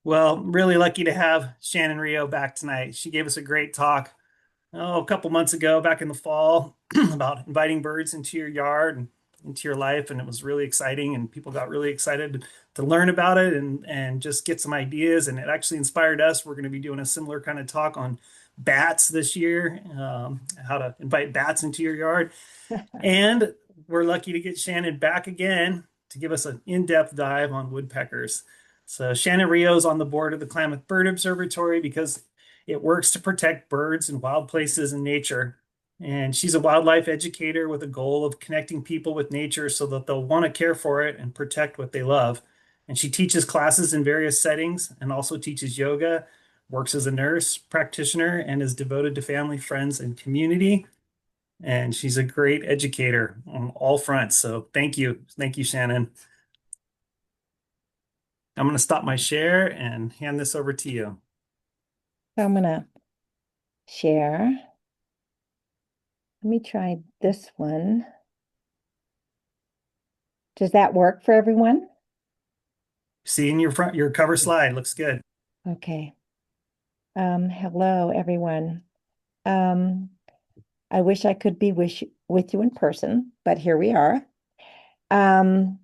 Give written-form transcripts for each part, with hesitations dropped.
Well, really lucky to have Shannon Rio back tonight. She gave us a great talk a couple months ago, back in the fall, about inviting birds into your yard and into your life, and it was really exciting. And people got really excited to learn about it and just get some ideas. And it actually inspired us. We're going to be doing a similar kind of talk on bats this year, how to invite bats into your yard. And we're lucky to get Shannon back again to give us an in-depth dive on woodpeckers. So Shannon Rio is on the board of the Klamath Bird Observatory because it works to protect birds and wild places in nature. And she's a wildlife educator with a goal of connecting people with nature so that they'll want to care for it and protect what they love. And she teaches classes in various settings and also teaches yoga, works as a nurse practitioner, and is devoted to family, friends, and community. And she's a great educator on all fronts. So thank you. Thank you, Shannon. I'm going to stop my share and hand this over to you. So I'm gonna share. Let me try this one. Does that work for everyone? Seeing your cover slide looks good. Okay. Hello, everyone. Um, I wish I could be with you in person, but here we are. Um,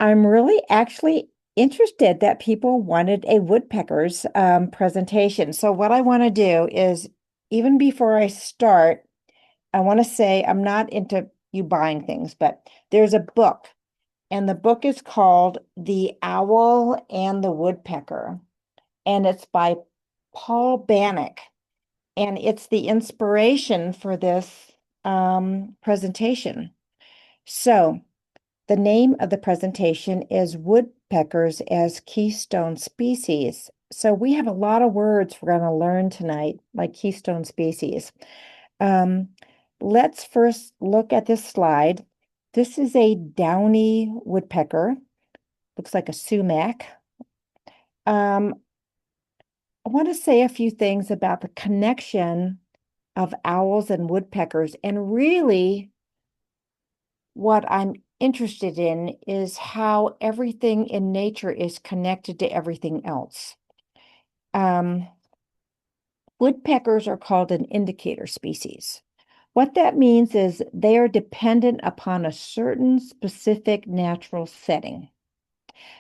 I'm really actually interested that people wanted a woodpeckers presentation. So what I want to do is, even before I start, I want to say I'm not into you buying things, but there's a book, and the book is called The Owl and the Woodpecker, and it's by Paul Bannock, and it's the inspiration for this presentation. So the name of the presentation is Woodpeckers as Keystone Species. So we have a lot of words we're going to learn tonight, like keystone species. Um, let's first look at this slide. This is a downy woodpecker. Looks like a sumac. Um, I want to say a few things about the connection of owls and woodpeckers. And really, what I'm interested in is how everything in nature is connected to everything else. Um, Woodpeckers are called an indicator species. What that means is they are dependent upon a certain specific natural setting.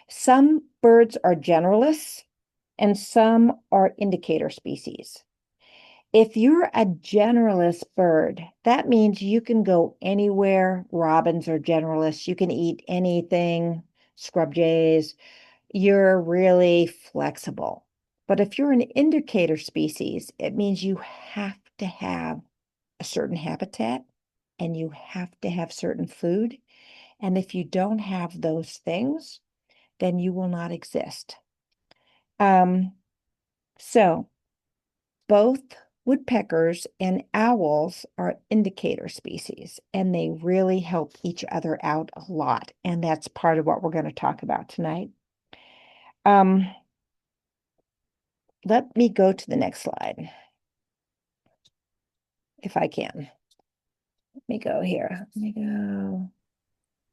Some birds are generalists and some are indicator species. If you're a generalist bird, that means you can go anywhere. Robins are generalists. You can eat anything, scrub jays. You're really flexible. But if you're an indicator species, it means you have to have a certain habitat and you have to have certain food. And if you don't have those things, then you will not exist. Um, so both woodpeckers and owls are indicator species, and they really help each other out a lot. And that's part of what we're going to talk about tonight. Um, Let me go to the next slide, if I can. Let me go here. Let me go.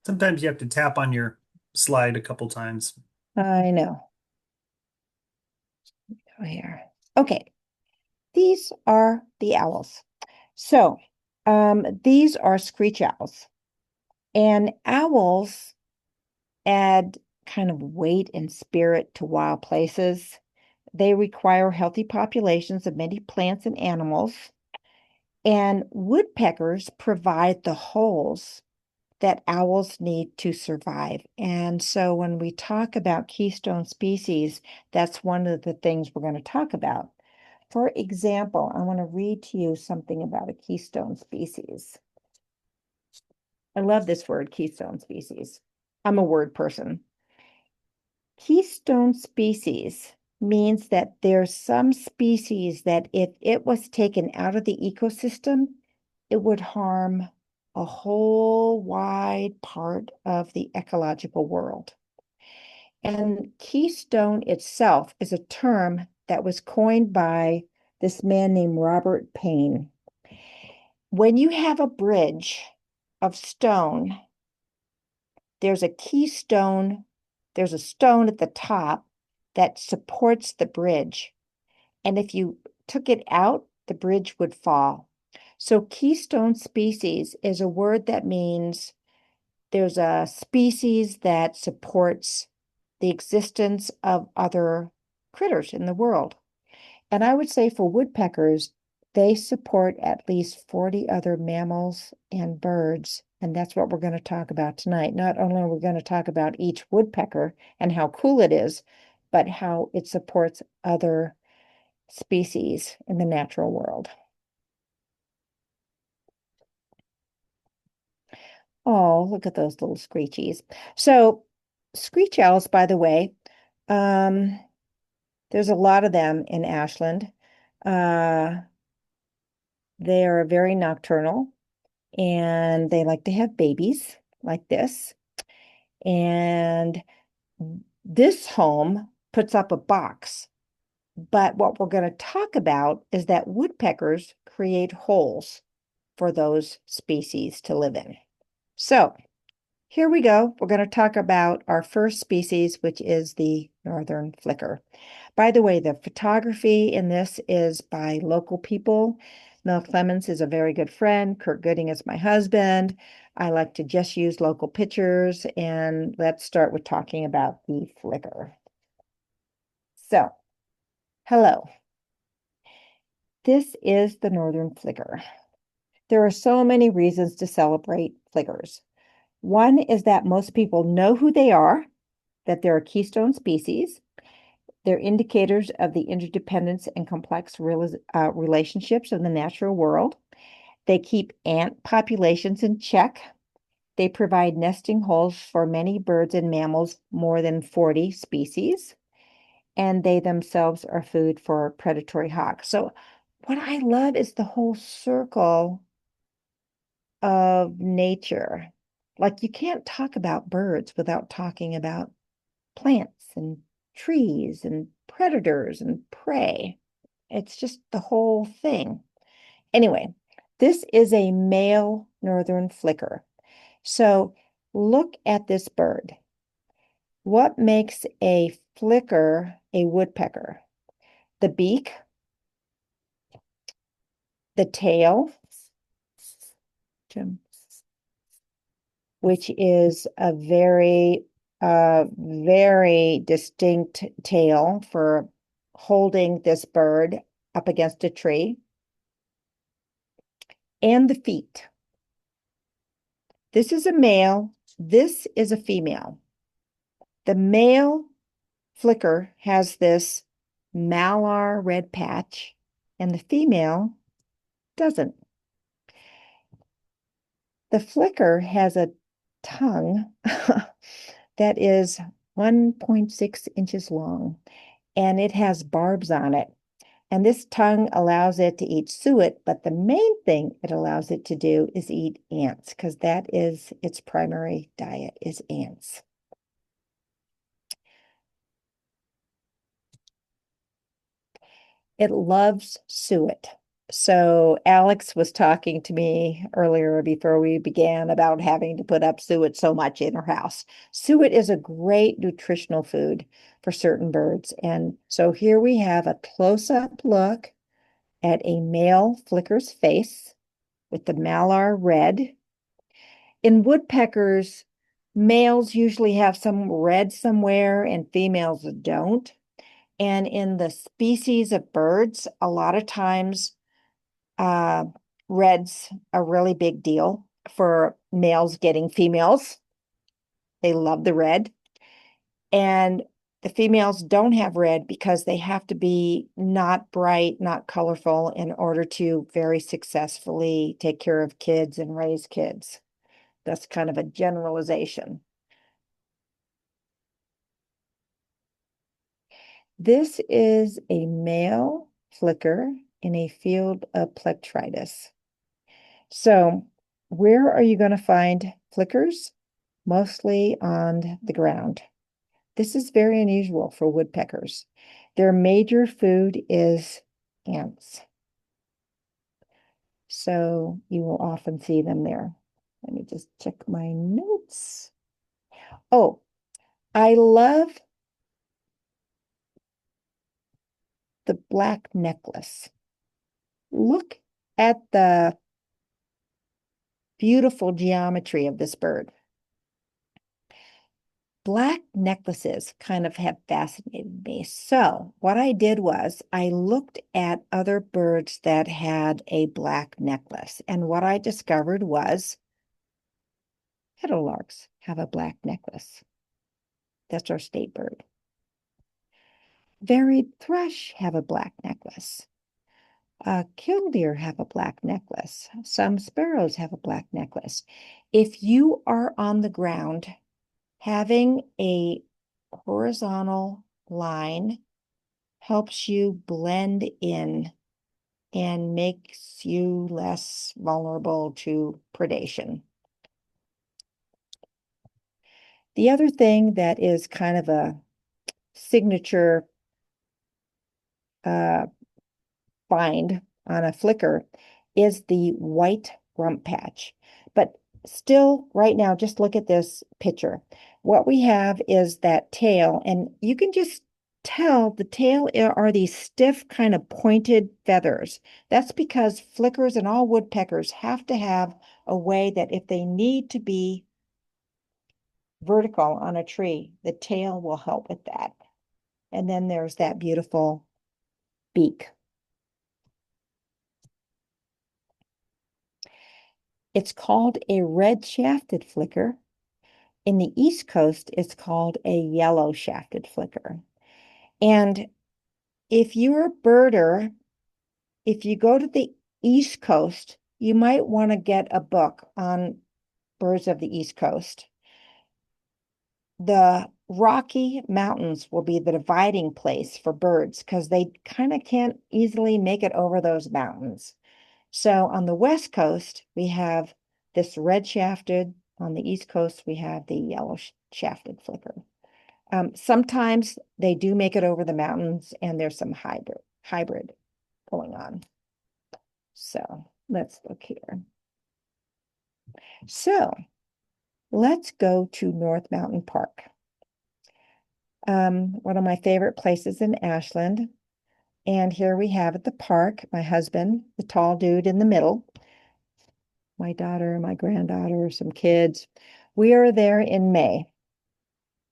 Sometimes you have to tap on your slide a couple times. I know. Go here. Okay. These are the owls. So, these are screech owls, and owls add kind of weight and spirit to wild places. They require healthy populations of many plants and animals, and woodpeckers provide the holes that owls need to survive. And so when we talk about keystone species, that's one of the things we're going to talk about. For example, I want to read to you something about a keystone species. I love this word, keystone species. I'm a word person. Keystone species means that there's some species that if it was taken out of the ecosystem, it would harm a whole wide part of the ecological world. And keystone itself is a term that was coined by this man named Robert Payne. When you have a bridge of stone, there's a keystone, there's a stone at the top, that supports the bridge. And if you took it out, the bridge would fall. So keystone species is a word that means there's a species that supports the existence of other critters in the world. And I would say for woodpeckers, they support at least 40 other mammals and birds. And that's what we're going to talk about tonight. Not only are we going to talk about each woodpecker and how cool it is, but how it supports other species in the natural world. Oh, look at those little screechies. So, screech owls, by the way, um, there's a lot of them in Ashland. Uh, they are very nocturnal and they like to have babies like this. And this home puts up a box. But what we're going to talk about is that woodpeckers create holes for those species to live in. So here we go. We're going to talk about our first species, which is the northern flicker. By the way, the photography in this is by local people. Mel Clemens is a very good friend. Kurt Gooding is my husband. I like to just use local pictures. And let's start with talking about the flicker. So, hello. This is the northern flicker. There are so many reasons to celebrate flickers. One is that most people know who they are, that they're a keystone species. They're indicators of the interdependence and complex relationships of the natural world. They keep ant populations in check. They provide nesting holes for many birds and mammals, more than 40 species. And they themselves are food for predatory hawks. So what I love is the whole circle of nature. Like you can't talk about birds without talking about plants and trees and predators and prey. It's just the whole thing. Anyway, this is a male northern flicker. So look at this bird. What makes a flicker a woodpecker? The beak, the tail, Jim, which is a very distinct tail for holding this bird up against a tree, and the feet. This is a male, this is a female. The male flicker has this malar red patch, and the female doesn't. The flicker has a tongue that is 1.6 inches long, and it has barbs on it. And this tongue allows it to eat suet, but the main thing it allows it to do is eat ants, because that is its primary diet, is ants. It loves suet. So Alex was talking to me earlier before we began about having to put up suet so much in her house. Suet is a great nutritional food for certain birds. And so here we have a close-up look at a male flicker's face with the malar red. In woodpeckers, males usually have some red somewhere and females don't. And in the species of birds, a lot of times uh, red's a really big deal for males getting females. They love the red. And the females don't have red because they have to be not bright, not colorful in order to very successfully take care of kids and raise kids. That's kind of a generalization. This is a male flicker in a field of plectritis. So where are you going to find flickers? Mostly on the ground. This is very unusual for woodpeckers. Their major food is ants. So you will often see them there. Let me just check my notes. Oh, I love the black necklace. Look at the beautiful geometry of this bird. Black necklaces kind of have fascinated me. So what I did was I looked at other birds that had a black necklace. And what I discovered was meadowlarks have a black necklace. That's our state bird. Varied thrush have a black necklace. Killdeer have a black necklace. Some sparrows have a black necklace. If you are on the ground, having a horizontal line helps you blend in and makes you less vulnerable to predation. The other thing that is kind of a signature uh, find on a flicker is the white rump patch. But still, right now, just look at this picture. What we have is that tail, and you can just tell the tail are these stiff, kind of pointed feathers. That's because flickers and all woodpeckers have to have a way that if they need to be vertical on a tree, the tail will help with that. And then there's that beautiful beak. It's called a red-shafted flicker. In the East Coast, it's called a yellow-shafted flicker. And if you're a birder, if you go to the East Coast, you might want to get a book on birds of the East Coast. The Rocky Mountains will be the dividing place for birds because they kind of can't easily make it over those mountains. So on the West Coast, we have this red-shafted. On the East Coast, we have the yellow-shafted flicker. Sometimes they do make it over the mountains, and there's some hybrid going on. So let's look here. So let's go to North Mountain Park. One of my favorite places in Ashland. And here we have at the park, my husband, the tall dude in the middle, my daughter, my granddaughter, some kids. We are there in May.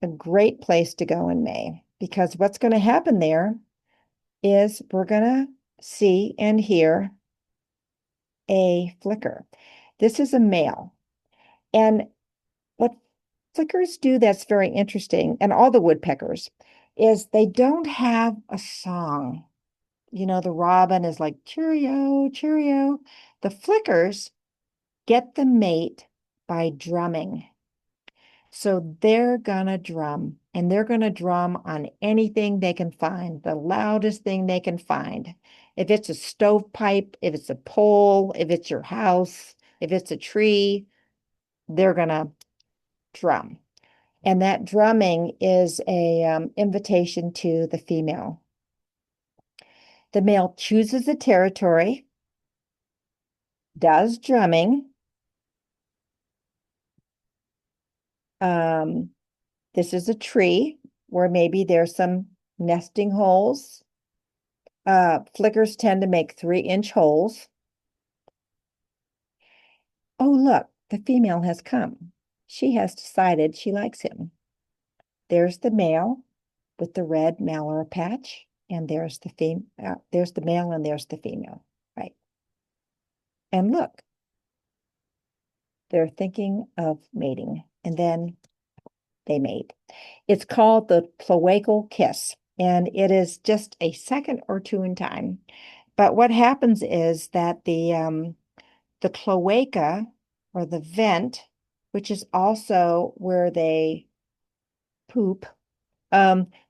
A great place to go in May because what's going to happen there is we're going to see and hear a flicker. This is a male. And what flickers do that's very interesting, and all the woodpeckers, is they don't have a song. You know, the robin is like, cheerio, cheerio. The flickers get the mate by drumming. So they're gonna drum, and they're gonna drum on anything they can find, the loudest thing they can find. If it's a stovepipe, if it's a pole, if it's your house, if it's a tree, they're gonna drum. And that drumming is a invitation to the female. The male chooses a territory, does drumming. Um, this is a tree where maybe there's some nesting holes. Flickers tend to make 3-inch holes. Oh, look, the female has come. She has decided she likes him. There's the male with the red malar patch, and there's there's the male and there's the female, right? And look, they're thinking of mating, and then they mate. It's called the cloacal kiss, and it is just a second or two in time. But what happens is that the cloaca or the vent, which is also where they poop,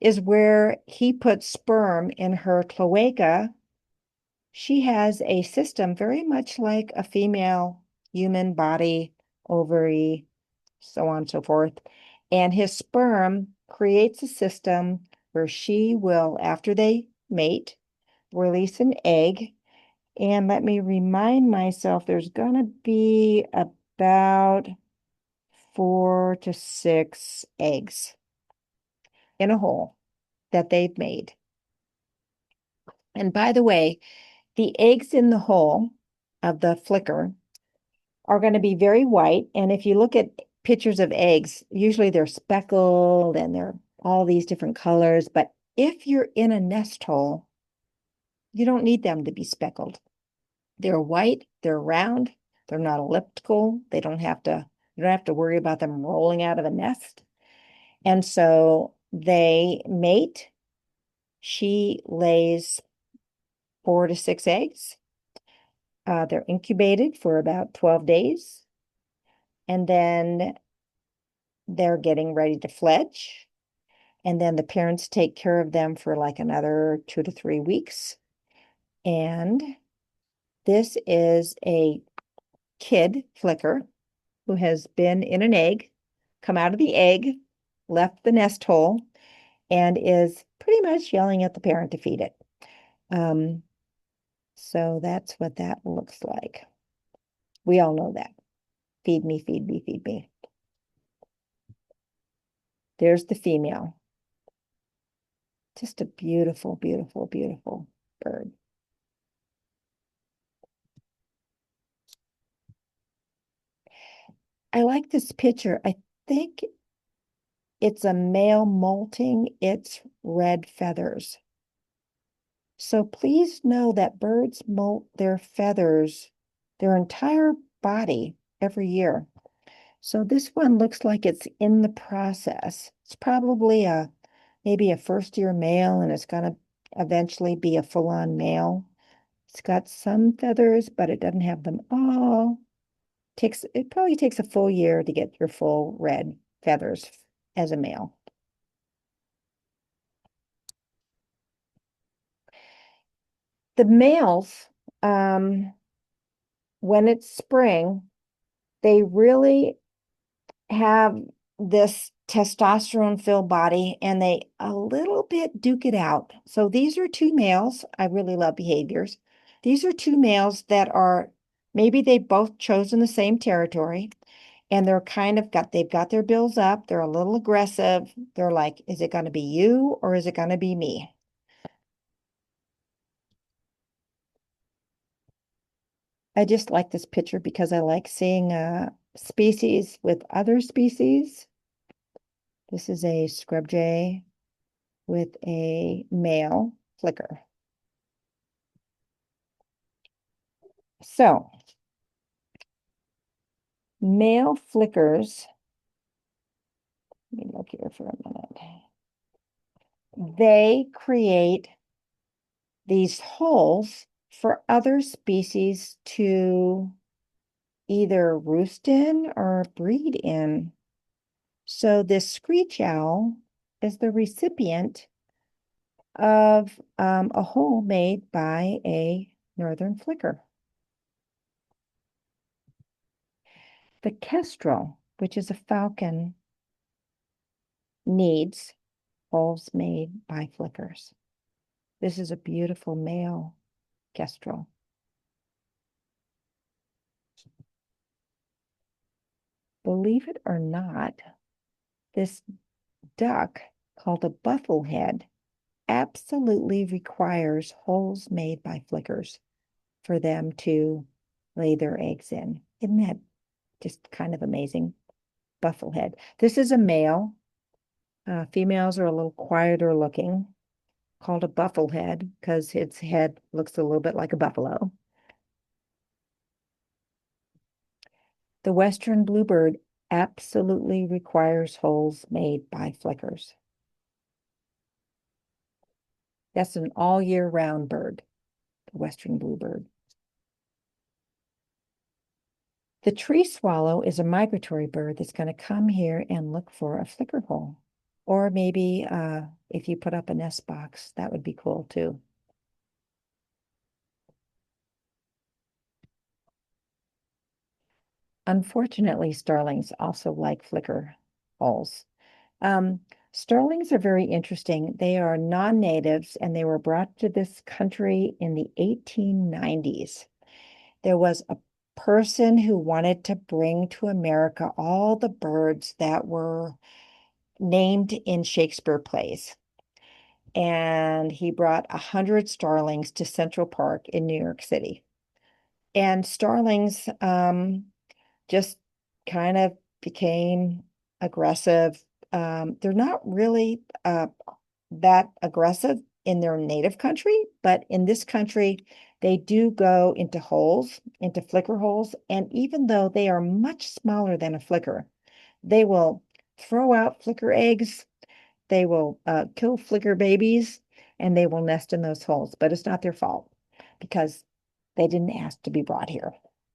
is where he puts sperm in her cloaca. She has a system very much like a female human body, ovary, so on and so forth. And his sperm creates a system where she will, after they mate, release an egg. And let me remind myself, there's going to be about 4 to 6 eggs in a hole that they've made. And by the way, the eggs in the hole of the flicker are going to be very white. And if you look at pictures of eggs, usually they're speckled and they're all these different colors. But if you're in a nest hole, you don't need them to be speckled. They're white, they're round, they're not elliptical. You don't have to worry about them rolling out of a nest. And so they mate. She lays 4 to 6 eggs. They're incubated for about 12 days. And then they're getting ready to fledge. And then the parents take care of them for like another 2 to 3 weeks. And this is a kid flicker who has been in an egg, come out of the egg, left the nest hole, and is pretty much yelling at the parent to feed it. Um, so that's what that looks like. We all know that. Feed me, feed me, feed me. There's the female. Just a beautiful, beautiful, beautiful bird. I like this picture. I think it's a male molting its red feathers. So please know that birds molt their feathers, their entire body every year. So this one looks like it's in the process. It's probably maybe a first year male and it's going to eventually be a full-on male. It's got some feathers, but it doesn't have them all. It probably takes a full year to get your full red feathers as a male. The males, when it's spring, they really have this testosterone filled body and they a little bit duke it out. So these are two males. I really love behaviors. These are two males that are maybe they both chosen the same territory and they've got their bills up. They're a little aggressive. They're like, is it going to be you or is it going to be me? I just like this picture because I like seeing species with other species. This is a scrub jay with a male flicker. So, male flickers, let me look here for a minute. They create these holes for other species to either roost in or breed in. So this screech owl is the recipient of a hole made by a northern flicker. The kestrel, which is a falcon, needs holes made by flickers. This is a beautiful male kestrel. Believe it or not, this duck called a bufflehead absolutely requires holes made by flickers for them to lay their eggs in. Isn't that just kind of amazing? Bufflehead. This is a male. Females are a little quieter looking, called a bufflehead because its head looks a little bit like a buffalo. The western bluebird absolutely requires holes made by flickers. That's an all year round bird, the western bluebird. The tree swallow is a migratory bird that's going to come here and look for a flicker hole. Or maybe if you put up a nest box, that would be cool too. Unfortunately, starlings also like flicker holes. Um, Starlings are very interesting. They are non-natives and they were brought to this country in the 1890s. There was a person who wanted to bring to America all the birds that were named in Shakespeare plays. and he brought 100 starlings to Central Park in New York City. And starlings just kind of became aggressive. They're not really that aggressive in their native country, but in this country, they do go into holes, into flicker holes. And even though they are much smaller than a flicker, they will throw out flicker eggs, they will kill flicker babies, and they will nest in those holes. But it's not their fault because they didn't ask to be brought here.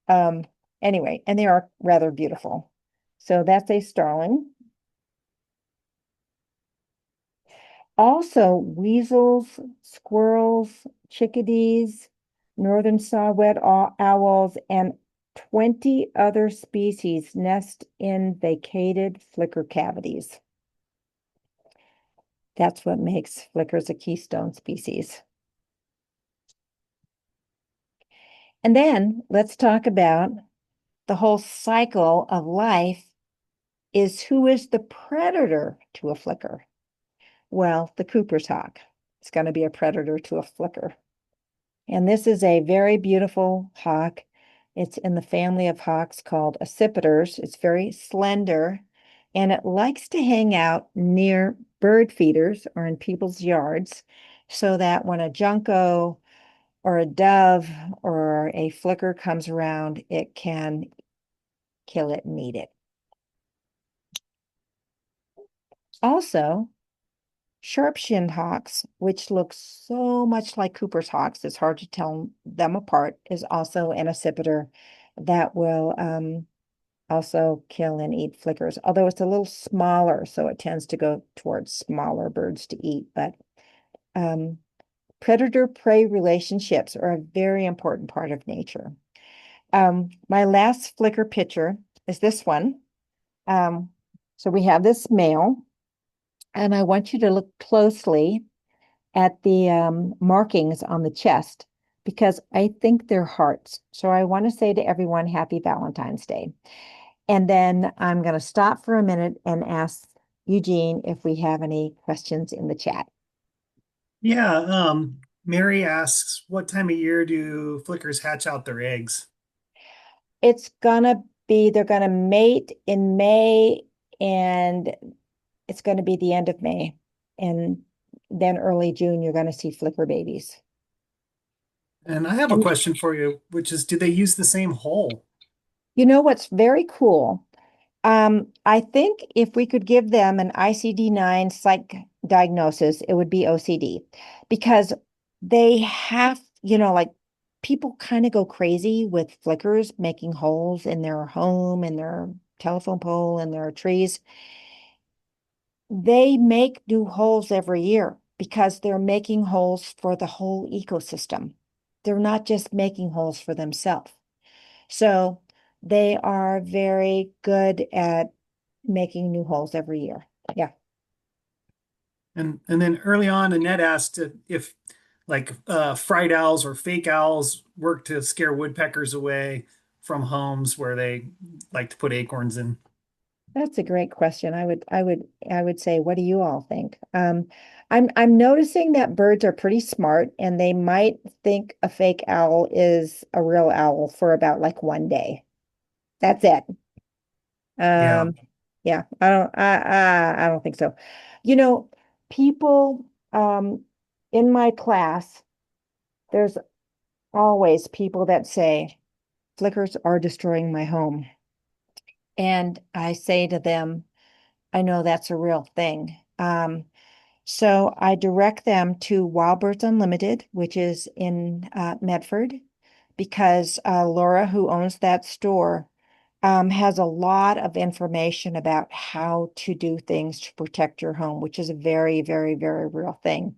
Um, anyway, and they are rather beautiful. So that's a starling. Also, weasels, squirrels, chickadees, northern saw-whet owls, and 20 other species nest in vacated flicker cavities. That's what makes flickers a keystone species. And then let's talk about the whole cycle of life is who is the predator to a flicker? Well, the Cooper's hawk. It's going to be a predator to a flicker. And this is a very beautiful hawk. It's in the family of hawks called accipiters. It's very slender and it likes to hang out near bird feeders or in people's yards so that when a junco or a dove or a flicker comes around, it can kill it and eat it. Also, sharp-shinned hawks, which look so much like Cooper's hawks, it's hard to tell them apart, is also an accipiter that will also kill and eat flickers, although it's a little smaller, so it tends to go towards smaller birds to eat. But um, predator-prey relationships are a very important part of nature. My last flicker picture is this one. Um, so we have this male, and I want you to look closely at the markings on the chest because I think they're hearts. So I want to say to everyone, Happy Valentine's Day. And then I'm going to stop for a minute and ask Eugene if we have any questions in the chat. Yeah, Mary asks, what time of year do flickers hatch out their eggs? It's gonna be, they're gonna mate in May and it's gonna be the end of May. And then early June, you're gonna see flicker babies. And I have a And question for you, which is, do they use the same hole? you know what's very cool? I think if we could give them an ICD-9 psych diagnosis, it would be OCD because they have, like people kind of go crazy with flickers making holes in their home, in their telephone pole, in their trees. They make new holes every year because they're making holes for the whole ecosystem. They're not just making holes for themselves. So they are very good at making new holes every year. Yeah. And then early on, Annette asked if like fried owls or fake owls work to scare woodpeckers away from homes where they like to put acorns in. That's a great question. I would say, what do you all think? I'm noticing that birds are pretty smart and they might think a fake owl is a real owl for about like one day. That's it. Yeah. Um, yeah, I don't think so. You know, people in my class, there's always people that say flickers are destroying my home. And I say to them, I know that's a real thing. So I direct them to Wild Birds Unlimited, which is in Medford, because Laura, who owns that store, has a lot of information about how to do things to protect your home, which is a very, very, very real thing.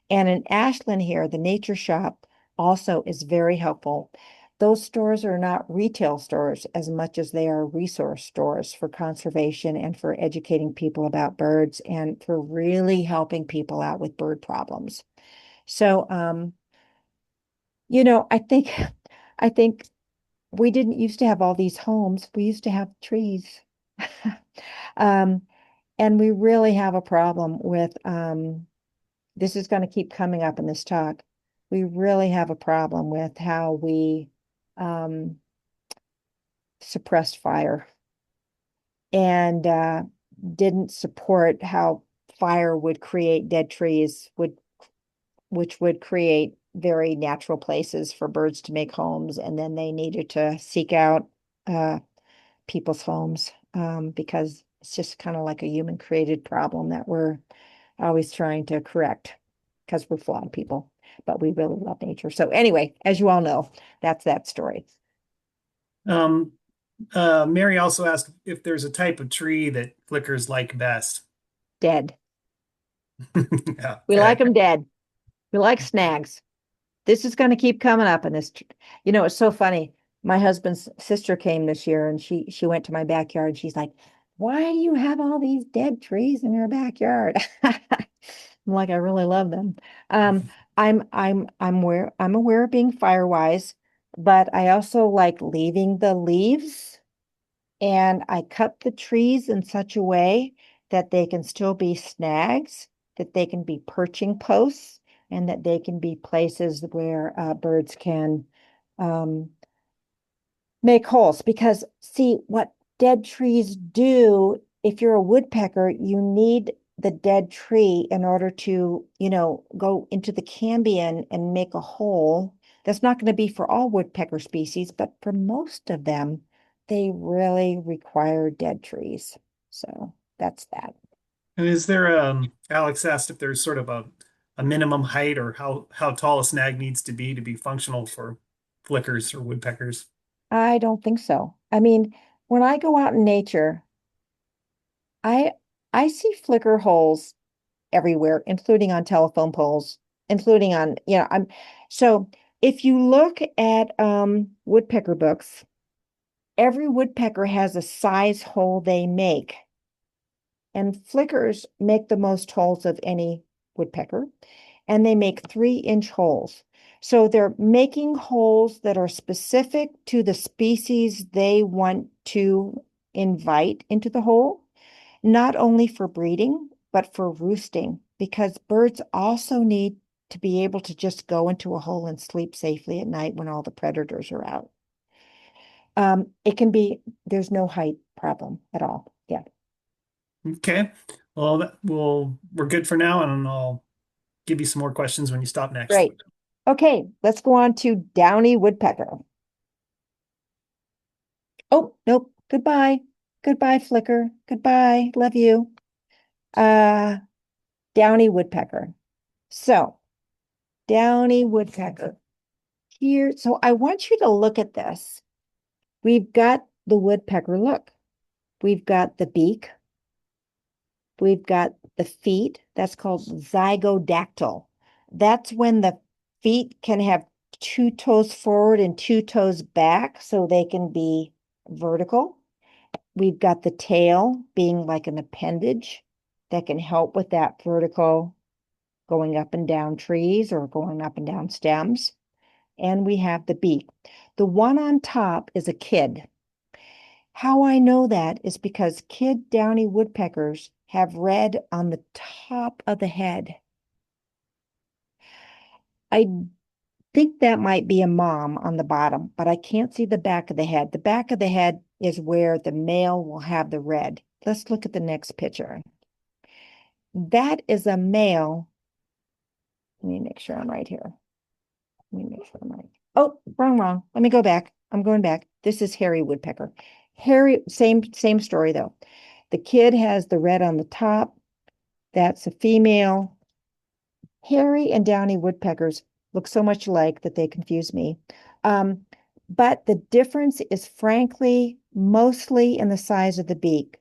And in Ashland here, the nature shop also is very helpful. Those stores are not retail stores as much as they are resource stores for conservation and for educating people about birds and for really helping people out with bird problems. So, I think we didn't used to have all these homes. We used to have trees. Um, and we really have a problem with this is going to keep coming up in this talk. We really have a problem with how we um, suppressed fire and didn't support how fire would create dead trees, which would create very natural places for birds to make homes, and then they needed to seek out uh, people's homes because it's just kind of like a human created problem that we're always trying to correct because we're flawed people, but we really love nature. So anyway, as you all know, that's that story. Um, Mary also asked if there's a type of tree that flickers like best. Dead. We like Okay. them dead. We like snags. This is going to keep coming up in this. It's so funny. My husband's sister came this year and she went to my backyard. She's like, "Why do you have all these dead trees in your backyard?" I'm like, "I really love them." Um, I'm aware of being fire wise, but I also like leaving the leaves, and I cut the trees in such a way that they can still be snags, that they can be perching posts, and that they can be places where birds can um, make holes. Because, see, what dead trees do, if you're a woodpecker, you need the dead tree in order to, go into the cambium and make a hole. That's not going to be for all woodpecker species, but for most of them, they really require dead trees. So that's that. And is there, Alex asked if there's sort of a minimum height or how tall a snag needs to be functional for flickers or woodpeckers. I don't think so. I mean, when I go out in nature, I I see flicker holes everywhere, including on telephone poles, including on, I'm so if you look at woodpecker books, every woodpecker has a size hole they make. And flickers make the most holes of any woodpecker, and they make 3-inch holes. So they're making holes that are specific to the species they want to invite into the hole, not only for breeding, but for roosting, because birds also need to be able to just go into a hole and sleep safely at night when all the predators are out. It can be, there's no height problem at all. Yeah, Okay. Well, we're good for now, and I'll give you some more questions when you stop next. great. Okay, let's go on to downy woodpecker. Oh, nope. Goodbye. Goodbye, flicker. Goodbye. Love you. Uh, downy woodpecker. So, downy woodpecker. Here, so I want you to look at this. We've got the woodpecker look. We've got the beak. We've got the feet. That's called zygodactyl. That's when the feet can have 2 toes forward and 2 toes back so they can be vertical. We've got the tail being like an appendage that can help with that vertical going up and down trees or going up and down stems. And we have the beak. The one on top is a kid. How I know that is because kid downy woodpeckers have red on the top of the head. I think that might be a mom on the bottom, but I can't see the back of the head. The back of the head is where the male will have the red. Let's look at the next picture. That is a male. Let me make sure I'm right here. Let me make sure I'm right. Oh, wrong. Let me go back. I'm going back. This is hairy woodpecker. Hairy, same story though. The kid has the red on the top. That's a female. Hairy and downy woodpeckers look so much alike that they confuse me. Um, but the difference is frankly mostly in the size of the beak.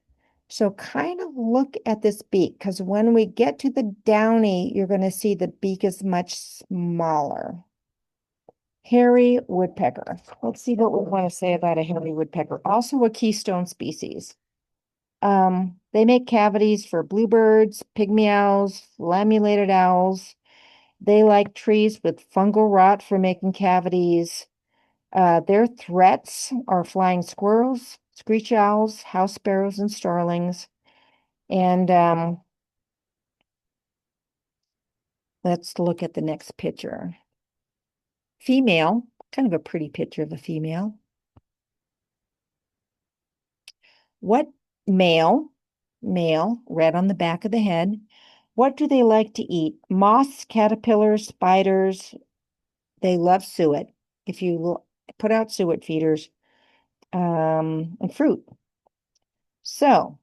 So kind of look at this beak because when we get to the downy, you're going to see the beak is much smaller. Hairy woodpecker. Let's see what we want to say about a hairy woodpecker. Also a keystone species. They make cavities for bluebirds, pygmy owls, lamulated owls. They like trees with fungal rot for making cavities. Their threats are flying squirrels, screech owls, house sparrows, and starlings. And Let's look at the next picture. Female, kind of a pretty picture of a female. What male, male, red on the back of the head. What do they like to eat? Moths, caterpillars, spiders. They love suet. If you put out suet feeders, and fruit. So,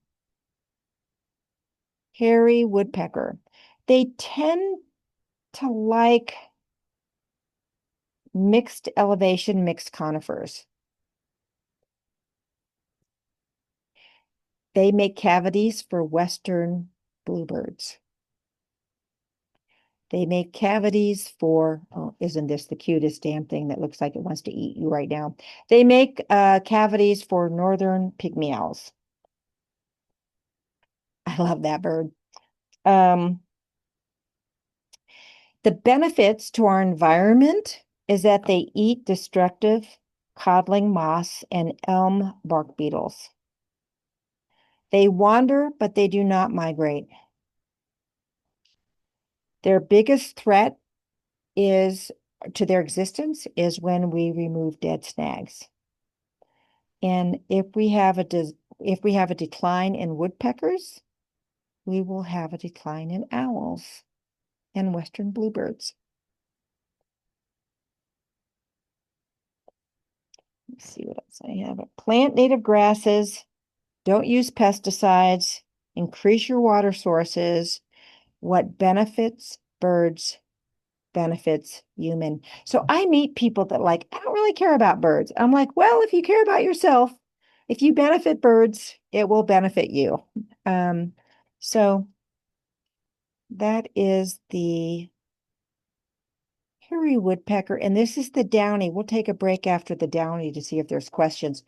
hairy woodpecker. They tend to like mixed elevation, mixed conifers. They make cavities for western bluebirds. They make cavities for, oh, isn't this the cutest damn thing that looks like it wants to eat you right now? They make cavities for northern pygmy owls. I love that bird. Um, the benefits to our environment is that they eat destructive codling moss and elm bark beetles. They wander, but they do not migrate. Their biggest threat is to their existence is when we remove dead snags. And if we have a decline in woodpeckers, we will have a decline in owls and western bluebirds. Let's see what else I have. Plant native grasses, don't use pesticides, increase your water sources. What benefits birds benefits human. So I meet people that like, I don't really care about birds. I'm like, well, if you care about yourself, if you benefit birds, it will benefit you. Um, so that is the hairy woodpecker, and this is the downy. We'll take a break after the downy to see if there's questions.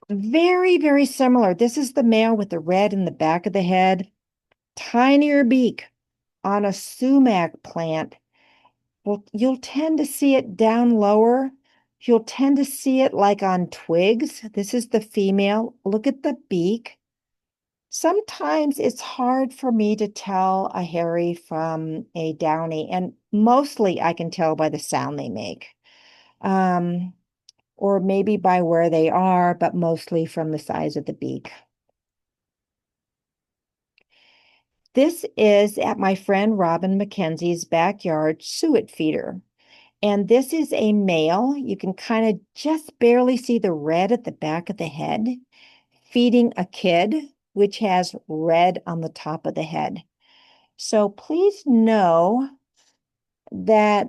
Very, very similar. This is the male with the red in the back of the head, tinier beak on a sumac plant. Well, you'll tend to see it down lower. You'll tend to see it like on twigs. This is the female. Look at the beak. Sometimes it's hard for me to tell a hairy from a downy, and mostly I can tell by the sound they make, um, or maybe by where they are, but mostly from the size of the beak. This is at my friend Robin McKenzie's backyard suet feeder. And this is a male. You can kind of just barely see the red at the back of the head, feeding a kid, which has red on the top of the head. So please know that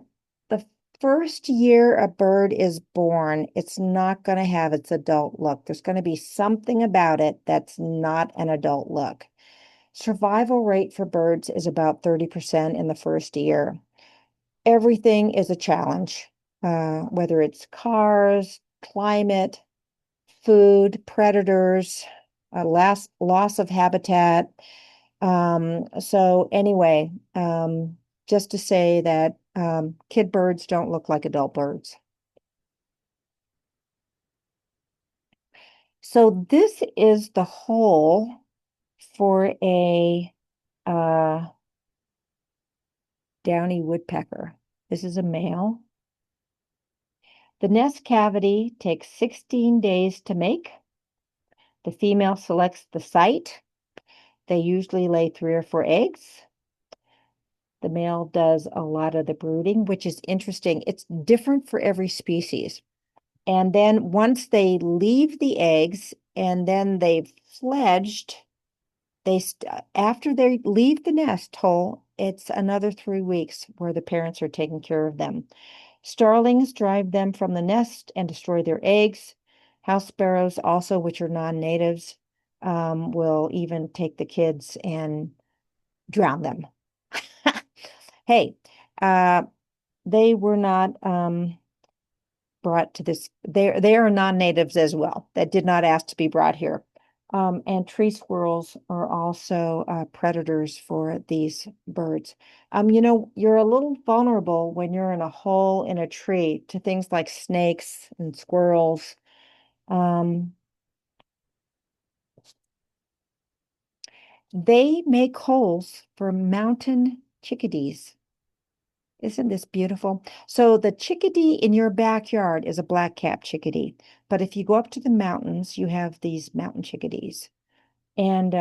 the first year a bird is born, it's not going to have its adult look. There's going to be something about it that's not an adult look. Survival rate for birds is about 30% in the first year. Everything is a challenge, whether it's cars, climate, food, predators, loss of habitat. So anyway, just to say that kid birds don't look like adult birds. So this is the hole for a downy woodpecker. This is a male. The nest cavity takes 16 days to make. The female selects the site. They usually lay 3 or 4 eggs. The male does a lot of the brooding, which is interesting. It's different for every species. And then once they leave the eggs and then they've fledged, after they leave the nest hole, it's another 3 weeks where the parents are taking care of them. Starlings drive them from the nest and destroy their eggs. House sparrows also, which are non-natives, will even take the kids and drown them. Hey, uh, they were not brought to this. They are non-natives as well that did not ask to be brought here. And tree squirrels are also predators for these birds. You're a little vulnerable when you're in a hole in a tree to things like snakes and squirrels. Um, they make holes for mountain chickadees. Isn't this beautiful? So the chickadee in your backyard is a black-capped chickadee. But if you go up to the mountains, you have these mountain chickadees. And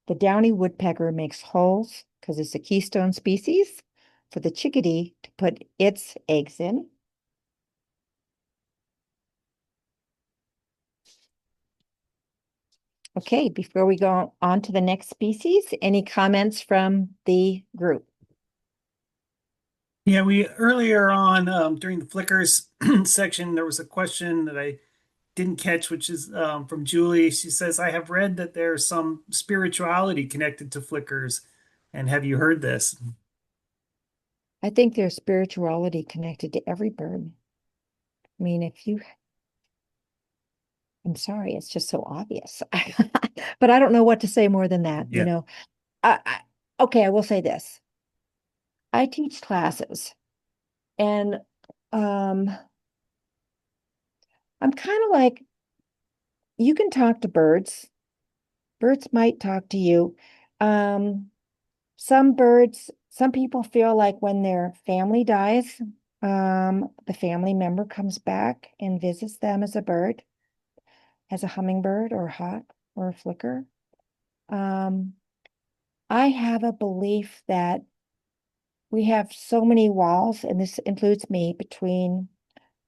the downy woodpecker makes holes because it's a keystone species for the chickadee to put its eggs in. Okay, before we go on to the next species, any comments from the group? Yeah, we earlier on during the flickers section, there was a question that I didn't catch, which is from Julie. She says, I have read that there's some spirituality connected to flickers. And have you heard this? I think there's spirituality connected to every bird. I mean, I'm sorry, it's just so obvious. But I don't know what to say more than that, you Yeah. know. Okay, I will say this. I teach classes and um I'm kind of like you can talk to birds. Birds might talk to you. Um some people feel like when their family dies, the family member comes back and visits them as a bird, as a hummingbird or a hawk or a flicker. Um, I have a belief that we have so many walls, and this includes me, between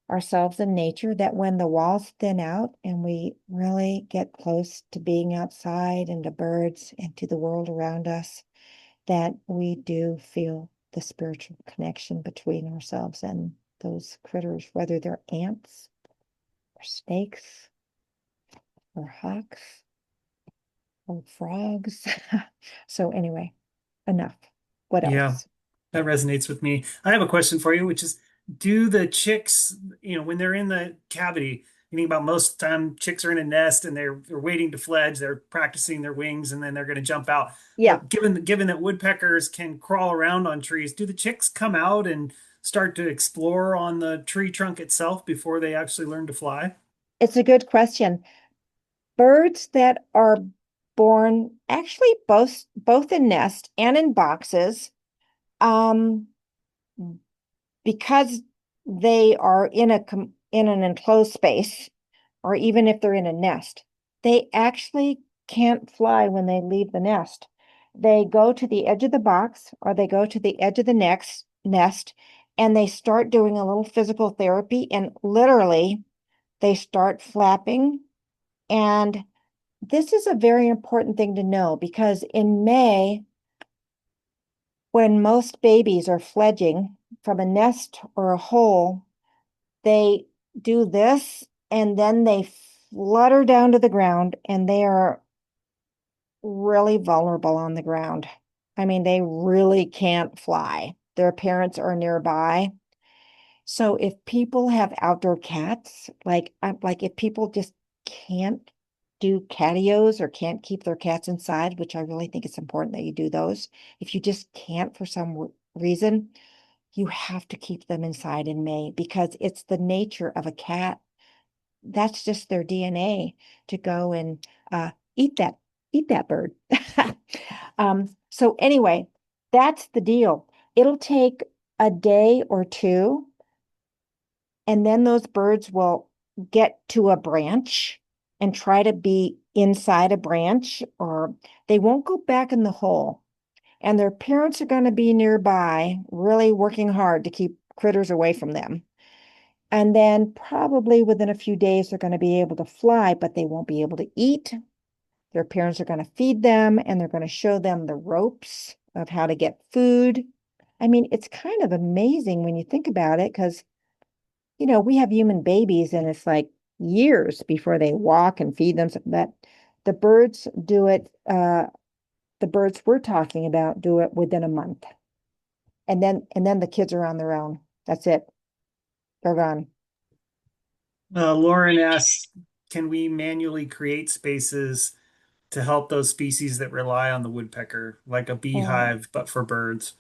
ourselves and nature, that when the walls thin out and we really get close to being outside and to birds and to the world around us, that we do feel the spiritual connection between ourselves and those critters, whether they're ants or snakes or hawks or frogs. So anyway, enough. What Yeah, else? that resonates with me. I have a question for you, which is, do the chicks, when they're in the cavity, you think about most of the time chicks are in a nest and they're waiting to fledge, they're practicing their wings and then they're going to jump out. Yeah, But given that woodpeckers can crawl around on trees, do the chicks come out and start to explore on the tree trunk itself before they actually learn to fly? it's a good question. Birds that are born actually both in nest and in boxes, um, because they are in an enclosed space, or even if they're in a nest, they actually can't fly when they leave the nest. They go to the edge of the box or they go to the edge of the next nest and they start doing a little physical therapy, and literally they start flapping. And this is a very important thing to know because in May, when most babies are fledging from a nest or a hole, they do this and then they flutter down to the ground and they are really vulnerable on the ground. I mean, they really can't fly. Their parents are nearby. So if people have outdoor cats, like if people just can't do catios or can't keep their cats inside, which I really think it's important that you do those. If you just can't for some reason, you have to keep them inside in May because it's the nature of a cat. That's just their DNA to go and eat that bird. So anyway, that's the deal. It'll take a day or two, and then those birds will get to a branch and try to be inside a branch, or they won't go back in the hole. And their parents are going to be nearby, really working hard to keep critters away from them. And then probably within a few days, they're going to be able to fly, but they won't be able to eat. Their parents are going to feed them and they're going to show them the ropes of how to get food. I mean, it's kind of amazing when you think about it because, we have human babies and it's like years before they walk and feed them. But the birds do it, the birds we're talking about do it within a month. And then the kids are on their own. That's it. They're gone. Lauren asks, can we manually create spaces to help those species that rely on the woodpecker, like a Oh, beehive, but for birds?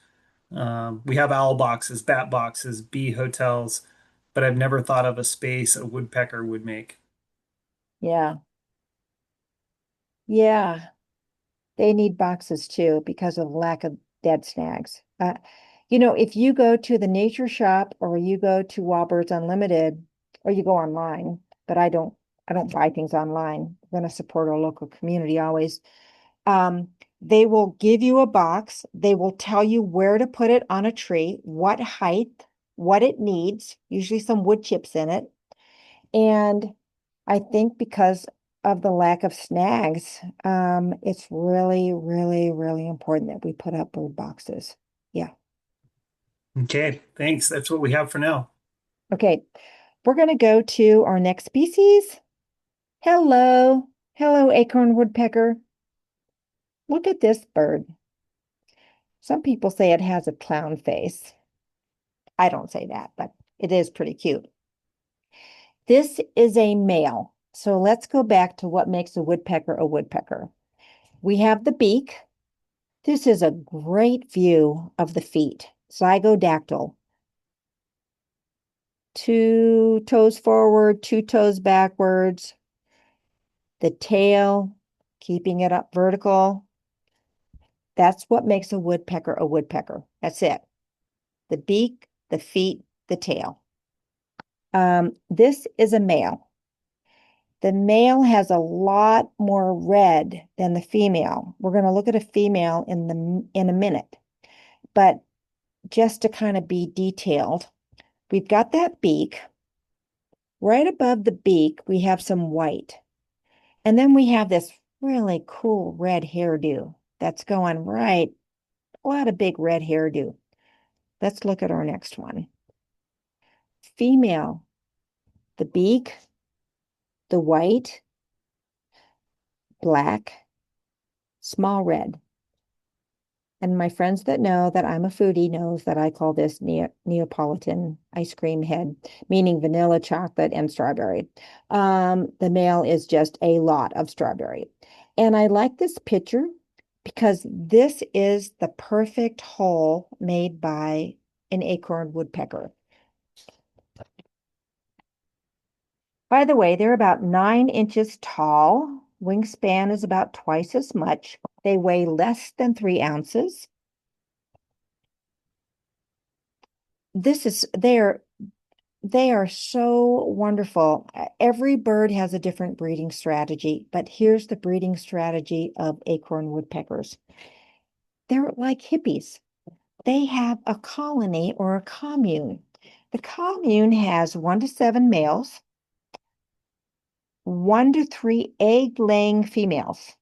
We have owl boxes, bat boxes, bee hotels, but I've never thought of a space a woodpecker would make. yeah. Yeah. They need boxes too because of lack of dead snags. If you go to the nature shop or you go to Wild Birds Unlimited or you go online, but I don't buy things online. I'm going to support our local community always. Um, they will give you a box. They will tell you where to put it on a tree, what height, what it needs, usually some wood chips in it. And I think because of the lack of snags, it's really, really, really important that we put up bird boxes. Yeah. Okay, thanks. That's what we have for now. Okay. We're going to go to our next species. Hello. Hello, acorn woodpecker. Look at this bird. Some people say it has a clown face. I don't say that, but it is pretty cute. This is a male. So let's go back to what makes a woodpecker a woodpecker. We have the beak. This is a great view of the feet. Zygodactyl. Two toes forward, two toes backwards. The tail, keeping it up vertical. That's what makes a woodpecker a woodpecker. That's it. The beak, the feet, the tail. This is a male. The male has a lot more red than the female. We're going to look at a female in a minute. But just to kind of be detailed, we've got that beak. Right above the beak, we have some white. And then we have this really cool red hairdo that's going right, a lot of big red hairdo. Let's look at our next one. Female, the beak, the white, black, small red. And my friends that know that I'm a foodie knows that I call this Neapolitan ice cream head, meaning vanilla, chocolate, and strawberry. The male is just a lot of strawberry. And I like this picture because this is the perfect hole made by an acorn woodpecker. By the way, they're about 9 inches tall. Wingspan is about twice as much. They weigh less than 3 ounces. They are so wonderful. Every bird has a different breeding strategy, but here's the breeding strategy of acorn woodpeckers. They're like hippies. They have a colony or a commune. The commune has 1 to 7 males, 1 to 3 egg-laying females.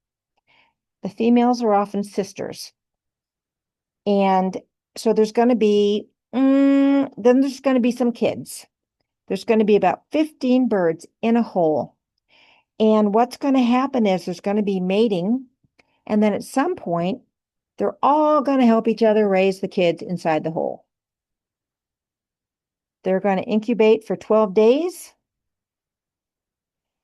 The females are often sisters. And so then there's going to be some kids. There's going to be about 15 birds in a hole. And what's going to happen is there's going to be mating. And then at some point, they're all going to help each other raise the kids inside the hole. They're going to incubate for 12 days.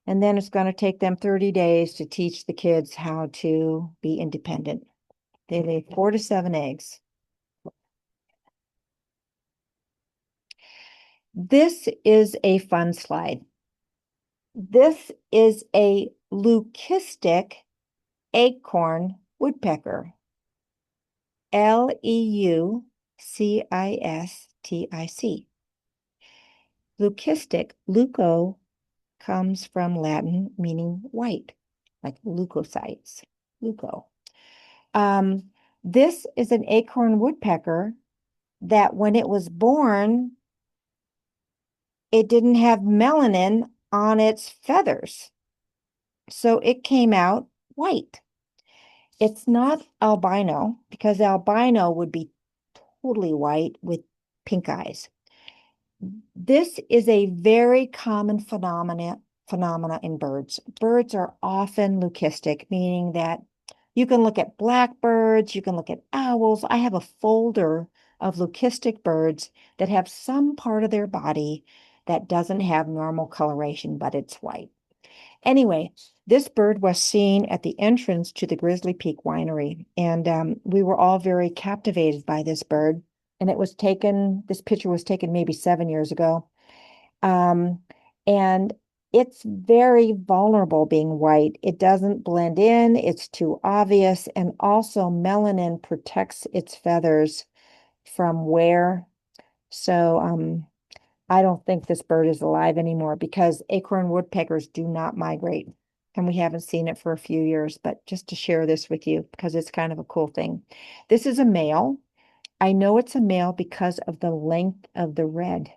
And then it's going to take them 30 days to teach the kids how to be independent. They lay 4 to 7 eggs. This is a fun slide. This is a leucistic acorn woodpecker. Leucistic. Leucistic, leuco comes from Latin meaning white, like leukocytes, leuco. This is an acorn woodpecker that when it was born, it didn't have melanin on its feathers. So it came out white. It's not albino because albino would be totally white with pink eyes. This is a very common phenomena in birds. Birds are often leucistic, meaning that you can look at blackbirds, you can look at owls. I have a folder of leucistic birds that have some part of their body that doesn't have normal coloration, but it's white. Anyway, this bird was seen at the entrance to the Grizzly Peak Winery, and we were all very captivated by this bird. And this picture was taken maybe 7 years ago. Um, and it's very vulnerable being white. It doesn't blend in, it's too obvious, and also melanin protects its feathers from where. So I don't think this bird is alive anymore because acorn woodpeckers do not migrate. And we haven't seen it for a few years, but just to share this with you because it's kind of a cool thing. This is a male. I know it's a male because of the length of the red.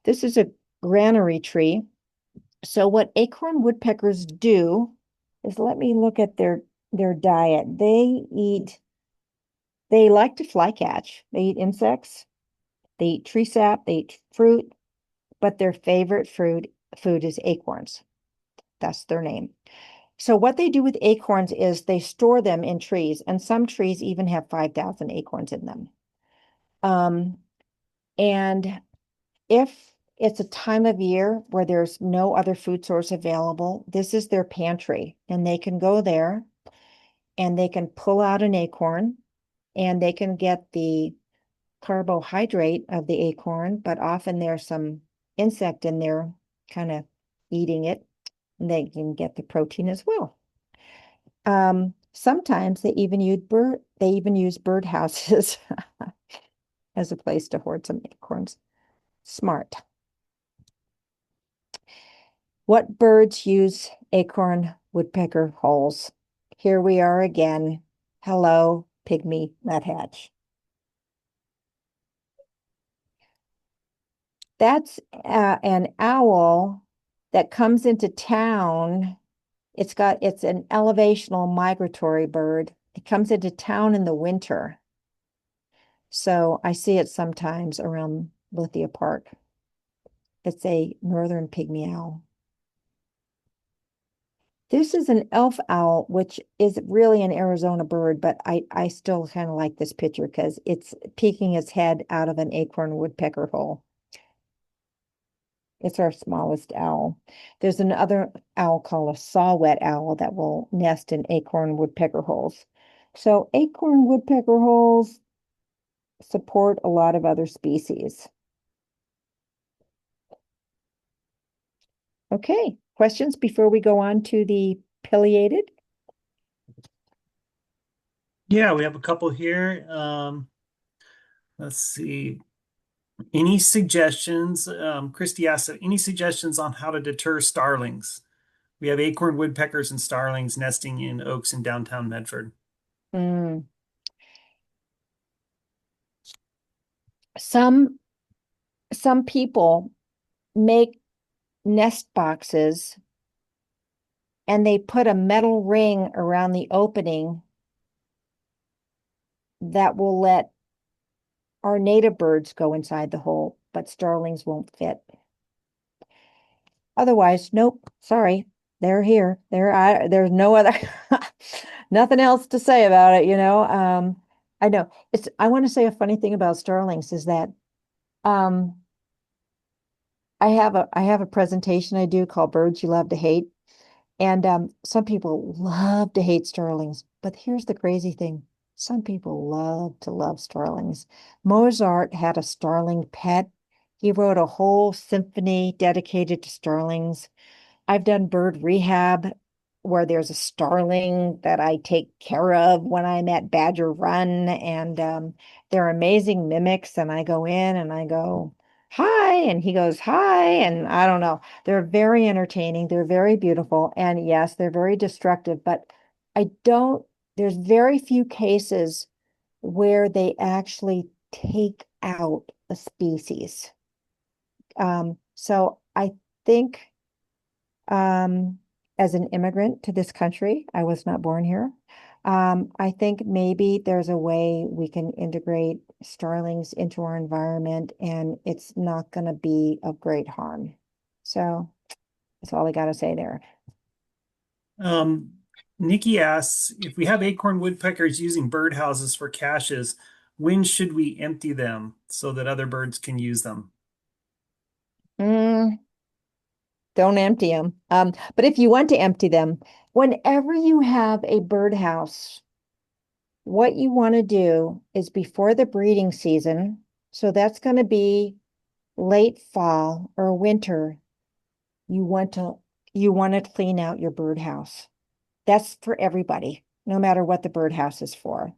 This is a granary tree. So what acorn woodpeckers do is let me look at their diet. They like to fly catch. They eat insects, they eat tree sap, they eat fruit, but their favorite food is acorns. That's their name. So what they do with acorns is they store them in trees, and some trees even have 5,000 acorns in them. Um, and if it's a time of year where there's no other food source available, this is their pantry, and they can go there and they can pull out an acorn and they can get the carbohydrate of the acorn, but often there's some insect in there kind of eating it, and they can get the protein as well. Sometimes they even use bird houses as a place to hoard some acorns. Smart. What birds use acorn woodpecker holes? Here we are again. Hello, pygmy nuthatch. That's an owl that comes into town. It's an elevational migratory bird. It comes into town in the winter. So I see it sometimes around Lithia Park. It's a northern pygmy owl. This is an elf owl, which is really an Arizona bird, but I still kind of like this picture because it's peeking its head out of an acorn woodpecker hole. It's our smallest owl. There's another owl called a saw-whet owl that will nest in acorn woodpecker holes. So acorn woodpecker holes support a lot of other species. Okay, questions before we go on to the pileated? Yeah, we have a couple here. Let's see. Any suggestions? Christy asked, any suggestions on how to deter starlings? We have acorn woodpeckers and starlings nesting in oaks in downtown Medford. Mm. Some some people make nest boxes and they put a metal ring around the opening that will let our native birds go inside the hole, but starlings won't fit. Otherwise, nope, sorry. They're here. There's no other nothing else to say about it, you know. I know. I want to say a funny thing about starlings is that um I have a presentation I do called Birds You Love to Hate. And some people love to hate starlings, but here's the crazy thing. Some people love to love starlings. Mozart had a starling pet. He wrote a whole symphony dedicated to starlings. I've done bird rehab where there's a starling that I take care of when I'm at Badger Run, and they're amazing mimics. And I go in and I go, hi, and he goes, hi, and I don't know. They're very entertaining. They're very beautiful, and yes, they're very destructive. But I don't. There's very few cases where they actually take out a species. So I think as an immigrant to this country, I was not born here. I think maybe there's a way we can integrate starlings into our environment and it's not going to be of great harm. So that's all I got to say there. Um, Nikki asks, if we have acorn woodpeckers using birdhouses for caches, when should we empty them so that other birds can use them? Mm, don't empty them. But if you want to empty them, whenever you have a birdhouse, what you want to do is before the breeding season, so that's going to be late fall or winter, you want to you want to clean out your birdhouse. That's for everybody, no matter what the birdhouse is for.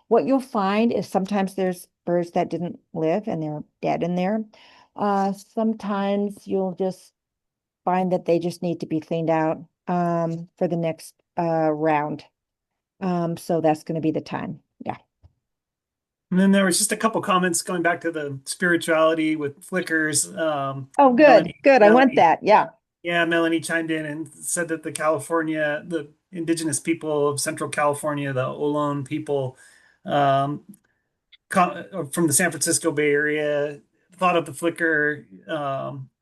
What you'll find is sometimes there's birds that didn't live and they're dead in there. Sometimes you'll just find that they just need to be cleaned out for the next round. So that's going to be the time. Yeah. And then there was just a couple comments going back to the spirituality with flickers. Oh, good, good. I want Melanie, that. Yeah. yeah, Melanie chimed in and said that the indigenous people of Central California, the Ohlone people, um, from the San Francisco Bay Area, thought of the flicker as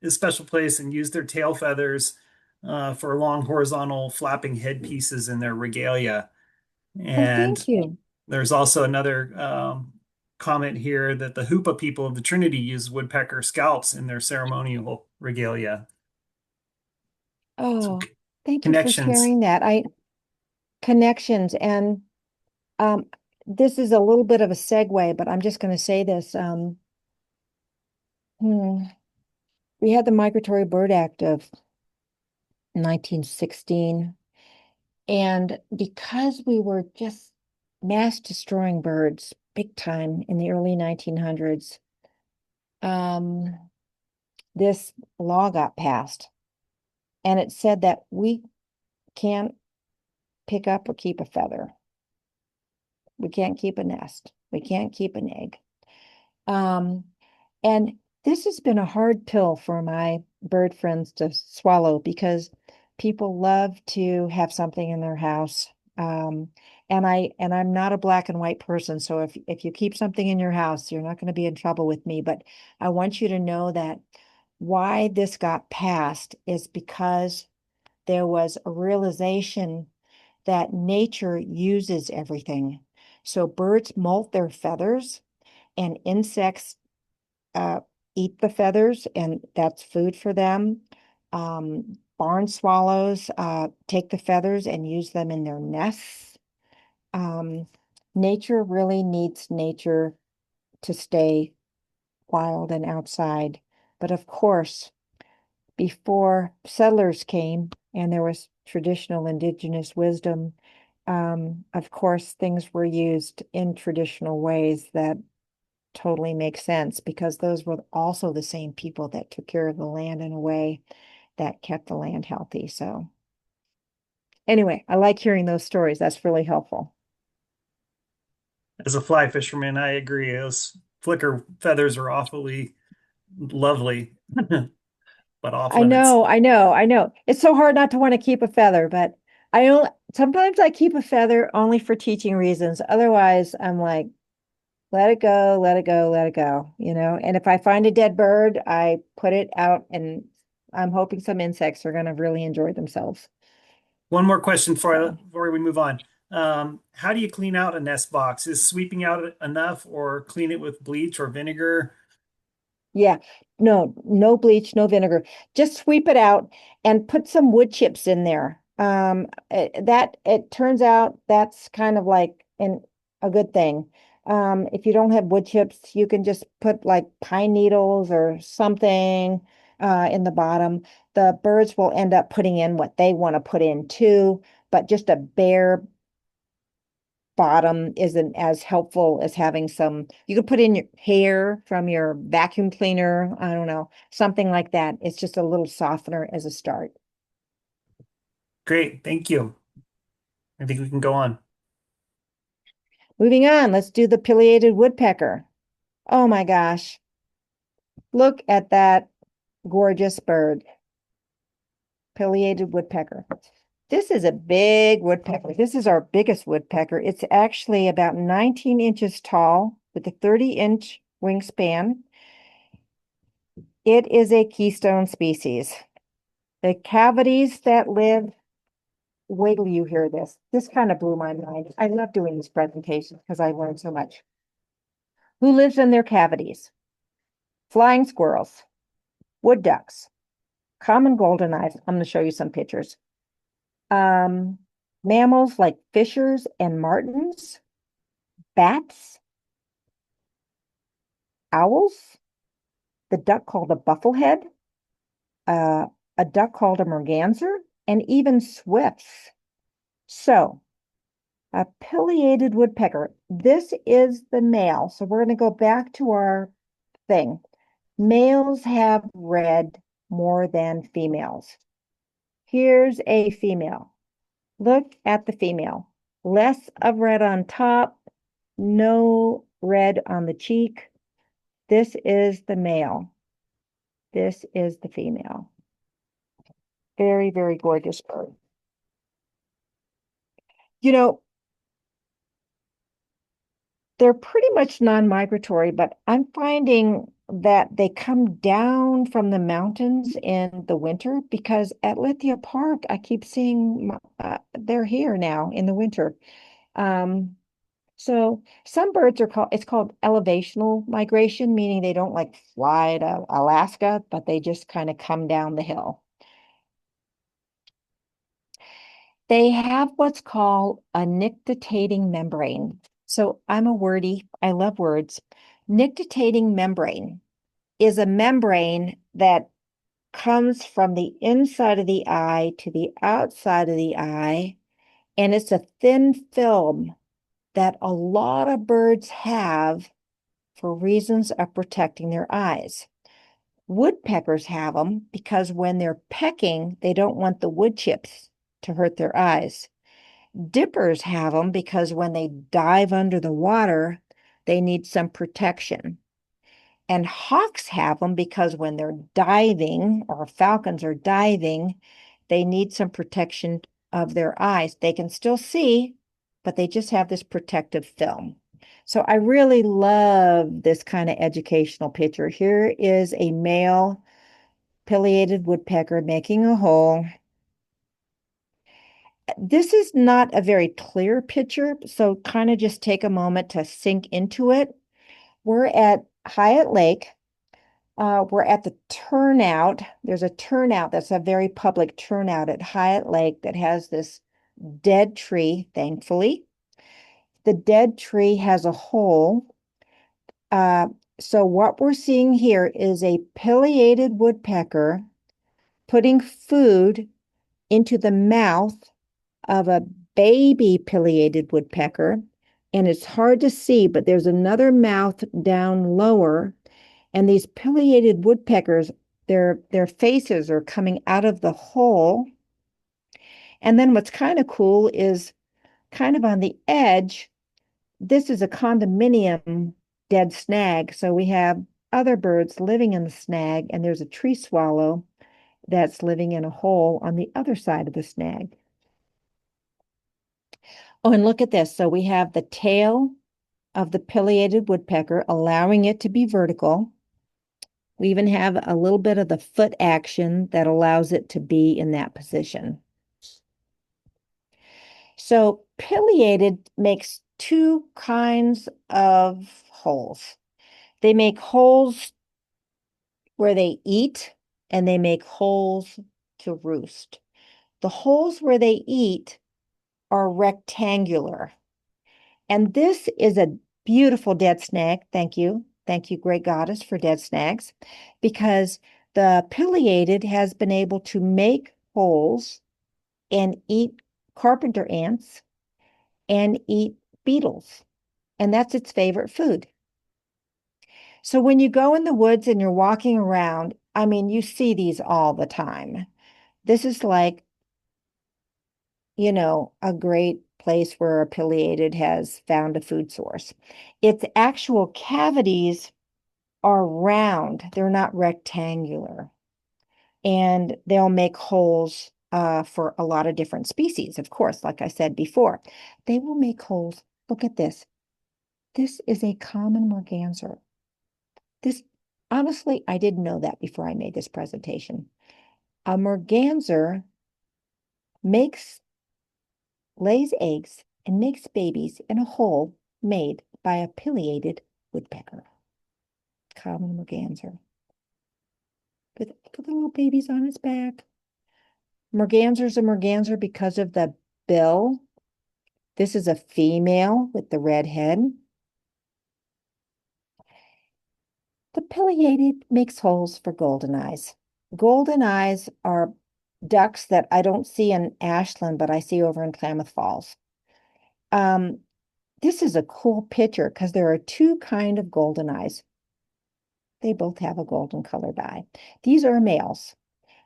a special place and used their tail feathers for long horizontal flapping headpieces in their regalia. Oh, And thank you. there's also another comment here that the Hoopa people of the Trinity use woodpecker scalps in their ceremonial regalia. So Oh, thank you for connections. sharing that. I connections and um this is a little bit of a segue, but I'm just going to say this. Hmm, we had the Migratory Bird Act of 1916, and because we were just mass destroying birds big time in the early 1900s, um, this law got passed, and it said that we can't pick up or keep a feather. We can't keep a nest. We can't keep an egg. Um, and this has been a hard pill for my bird friends to swallow because people love to have something in their house. And I'm not a black and white person, so if you keep something in your house, you're not going to be in trouble with me. But I want you to know that why this got passed is because there was a realization that nature uses everything. So birds molt their feathers and insects uh, eat the feathers, and that's food for them. Barn swallows take the feathers and use them in their nests. Um, Nature really needs nature to stay wild and outside. But of course, before settlers came and there was traditional indigenous wisdom, of course, things were used in traditional ways that totally makes sense because those were also the same people that took care of the land in a way that kept the land healthy. So anyway, I like hearing those stories. That's really helpful. As a fly fisherman, I agree. Those flicker feathers are awfully lovely, but off I limits. know, I know, I know. It's so hard not to want to keep a feather, but I only sometimes I keep a feather only for teaching reasons. Otherwise, I'm like, let it go, let it go, let it go, And if I find a dead bird, I put it out and I'm hoping some insects are going to really enjoy themselves. One more question So before we move on. How do you clean out a nest box? Is sweeping out enough, or clean it with bleach or vinegar? yeah, no, no bleach, no vinegar. Just sweep it out and put some wood chips in there. That it turns out that's kind of like a good thing. If you don't have wood chips, you can just put like pine needles or something in the bottom. The birds will end up putting in what they want to put in too, but just a bare bottom isn't as helpful as having some, you could put in your hair from your vacuum cleaner. I don't know, something like that. It's just a little softener as a start. Great, thank you. I think we can go on. Moving on, let's do the pileated woodpecker. Oh my gosh, look at that gorgeous bird, pileated woodpecker. This is a big woodpecker. This is our biggest woodpecker. It's actually about 19 inches tall with a 30-inch wingspan. It is a keystone species. The cavities that live, wait till you hear this. This kind of blew my mind. I love doing these presentations because I learned so much. Who lives in their cavities? Flying squirrels, wood ducks, common golden eyes. I'm going to show you some pictures. Um, Mammals like fishers and martins, bats, owls, the duck called a bufflehead, uh, a duck called a merganser, and even swifts. So A pileated woodpecker. This is the male. So we're going to go back to our thing. Males have red more than females. Here's a female. Look at the female. Less of red on top, no red on the cheek. This is the male. This is the female. Very, very gorgeous bird. You know, they're pretty much non-migratory, but I'm finding that they come down from the mountains in the winter because at Lithia Park, I keep seeing they're here now in the winter. Um, so some birds are called, it's called elevational migration, meaning they don't like fly to Alaska, but they just kind of come down the hill. They have what's called a nictitating membrane. So I'm a wordy, I love words. Nictitating membrane is a membrane that comes from the inside of the eye to the outside of the eye, and it's a thin film that a lot of birds have for reasons of protecting their eyes. Woodpeckers have them because when they're pecking, they don't want the wood chips to hurt their eyes. Dippers have them because when they dive under the water, they need some protection. And hawks have them because when they're diving or falcons are diving, they need some protection of their eyes. They can still see, but they just have this protective film. So I really love this kind of educational picture. Here is a male pileated woodpecker making a hole. This is not a very clear picture, so kind of just take a moment to sink into it. We're at Hyatt Lake. We're at the turnout. There's a turnout that's a very public turnout at Hyatt Lake that has this dead tree, thankfully. The dead tree has a hole. Uh, so what we're seeing here is a pileated woodpecker putting food into the mouth of a baby pileated woodpecker. And it's hard to see, but there's another mouth down lower. And these pileated woodpeckers, their faces are coming out of the hole. And then what's kind of cool is kind of on the edge, this is a condominium dead snag. So we have other birds living in the snag, and there's a tree swallow that's living in a hole on the other side of the snag. Oh, and look at this. So we have the tail of the pileated woodpecker, allowing it to be vertical. We even have a little bit of the foot action that allows it to be in that position. So pileated makes two kinds of holes. They make holes where they eat, and they make holes to roost. The holes where they eat are rectangular. And this is a beautiful dead snag. Thank you. Thank you, great goddess, for dead snags, because the pileated has been able to make holes and eat carpenter ants and eat beetles. And that's its favorite food. So when you go in the woods and you're walking around, I mean, you see these all the time. This is like, a great place where a pileated has found a food source. Its actual cavities are round, they're not rectangular. And they'll make holes for a lot of different species, of course, like I said before. They will make holes. Look at this. This is a common merganser. This, honestly, I didn't know that before I made this presentation. A merganser makes lays eggs and makes babies in a hole made by a pileated woodpecker. Common merganser. Put the little babies on its back. Merganser's a merganser because of the bill. This is a female with the red head. The pileated makes holes for golden eyes. Golden eyes are ducks that I don't see in Ashland, but I see over in Klamath Falls. Um, this is a cool picture because there are two kind of golden eyes. They both have a golden colored eye. These are males.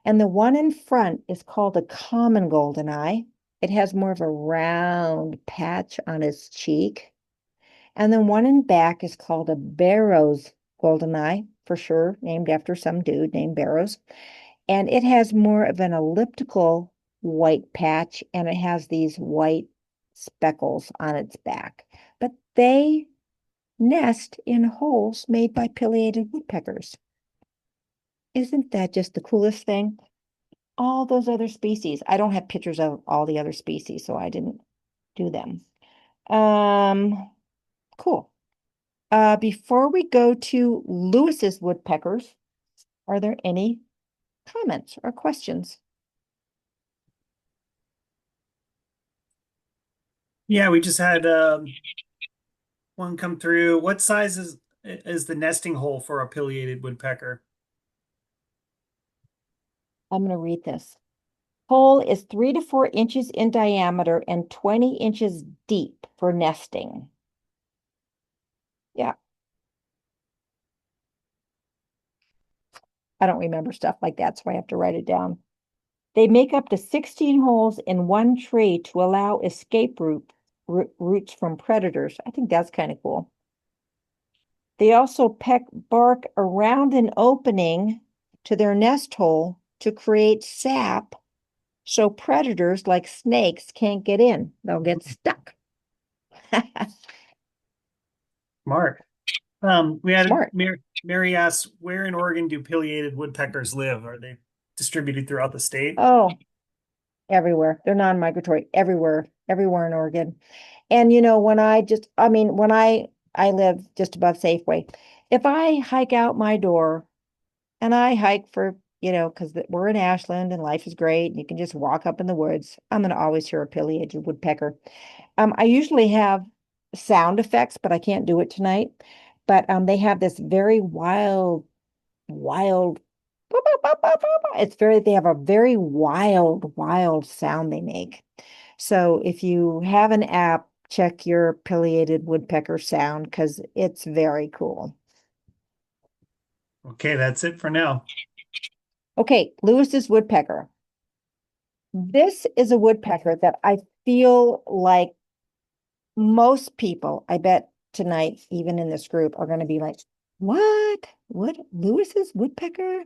And the one in front is called a common golden eye. It has more of a round patch on its cheek. And the one in back is called a Barrow's golden eye, for sure, named after some dude named Barrows. And it has more of an elliptical white patch and it has these white speckles on its back. But they nest in holes made by pileated woodpeckers. Isn't that just the coolest thing? All those other species. I don't have pictures of all the other species, so I didn't do them. Cool. Before we go to Lewis's woodpeckers, are there any comments or questions? Yeah, we just had one come through. What size is the nesting hole for a pileated woodpecker? I'm going to read this. Hole is 3 to 4 inches in diameter and 20 inches deep for nesting. Yeah, I don't remember stuff like that, so I have to write it down. They make up to 16 holes in one tree to allow escape routes from predators. I think that's kind of cool. They also peck bark around an opening to their nest hole to create sap so predators like snakes can't get in. They'll get stuck. Mark. We had Smart. Mary asks, where in Oregon do pileated woodpeckers live? Are they distributed throughout the state? Oh, everywhere. They're non-migratory everywhere in Oregon. And when I live just above Safeway. If I hike out my door and I hike for, because we're in Ashland and life is great and you can just walk up in the woods, I'm going to always hear a pileated woodpecker. I usually have sound effects, but I can't do it tonight. But they have this very wild, they have a very wild sound they make. So if you have an app, check your pileated woodpecker sound because it's very cool. Okay, that's it for now. Okay, Lewis's woodpecker. This is a woodpecker that I feel like most people, I bet tonight, even in this group, are going to be like, what? What? Lewis's woodpecker?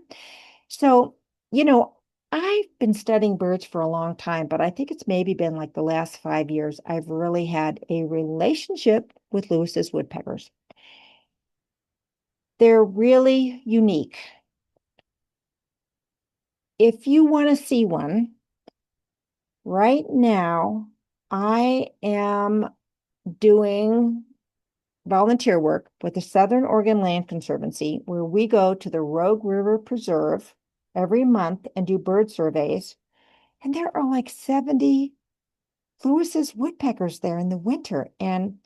So, you know, I've been studying birds for a long time, but I think it's maybe been like the last 5 years I've really had a relationship with Lewis's woodpeckers. They're really unique. If you want to see one, right now, I am doing volunteer work with the Southern Oregon Land Conservancy, where we go to the Rogue River Preserve every month and do bird surveys. And there are like 70 Lewis's woodpeckers there in the winter. And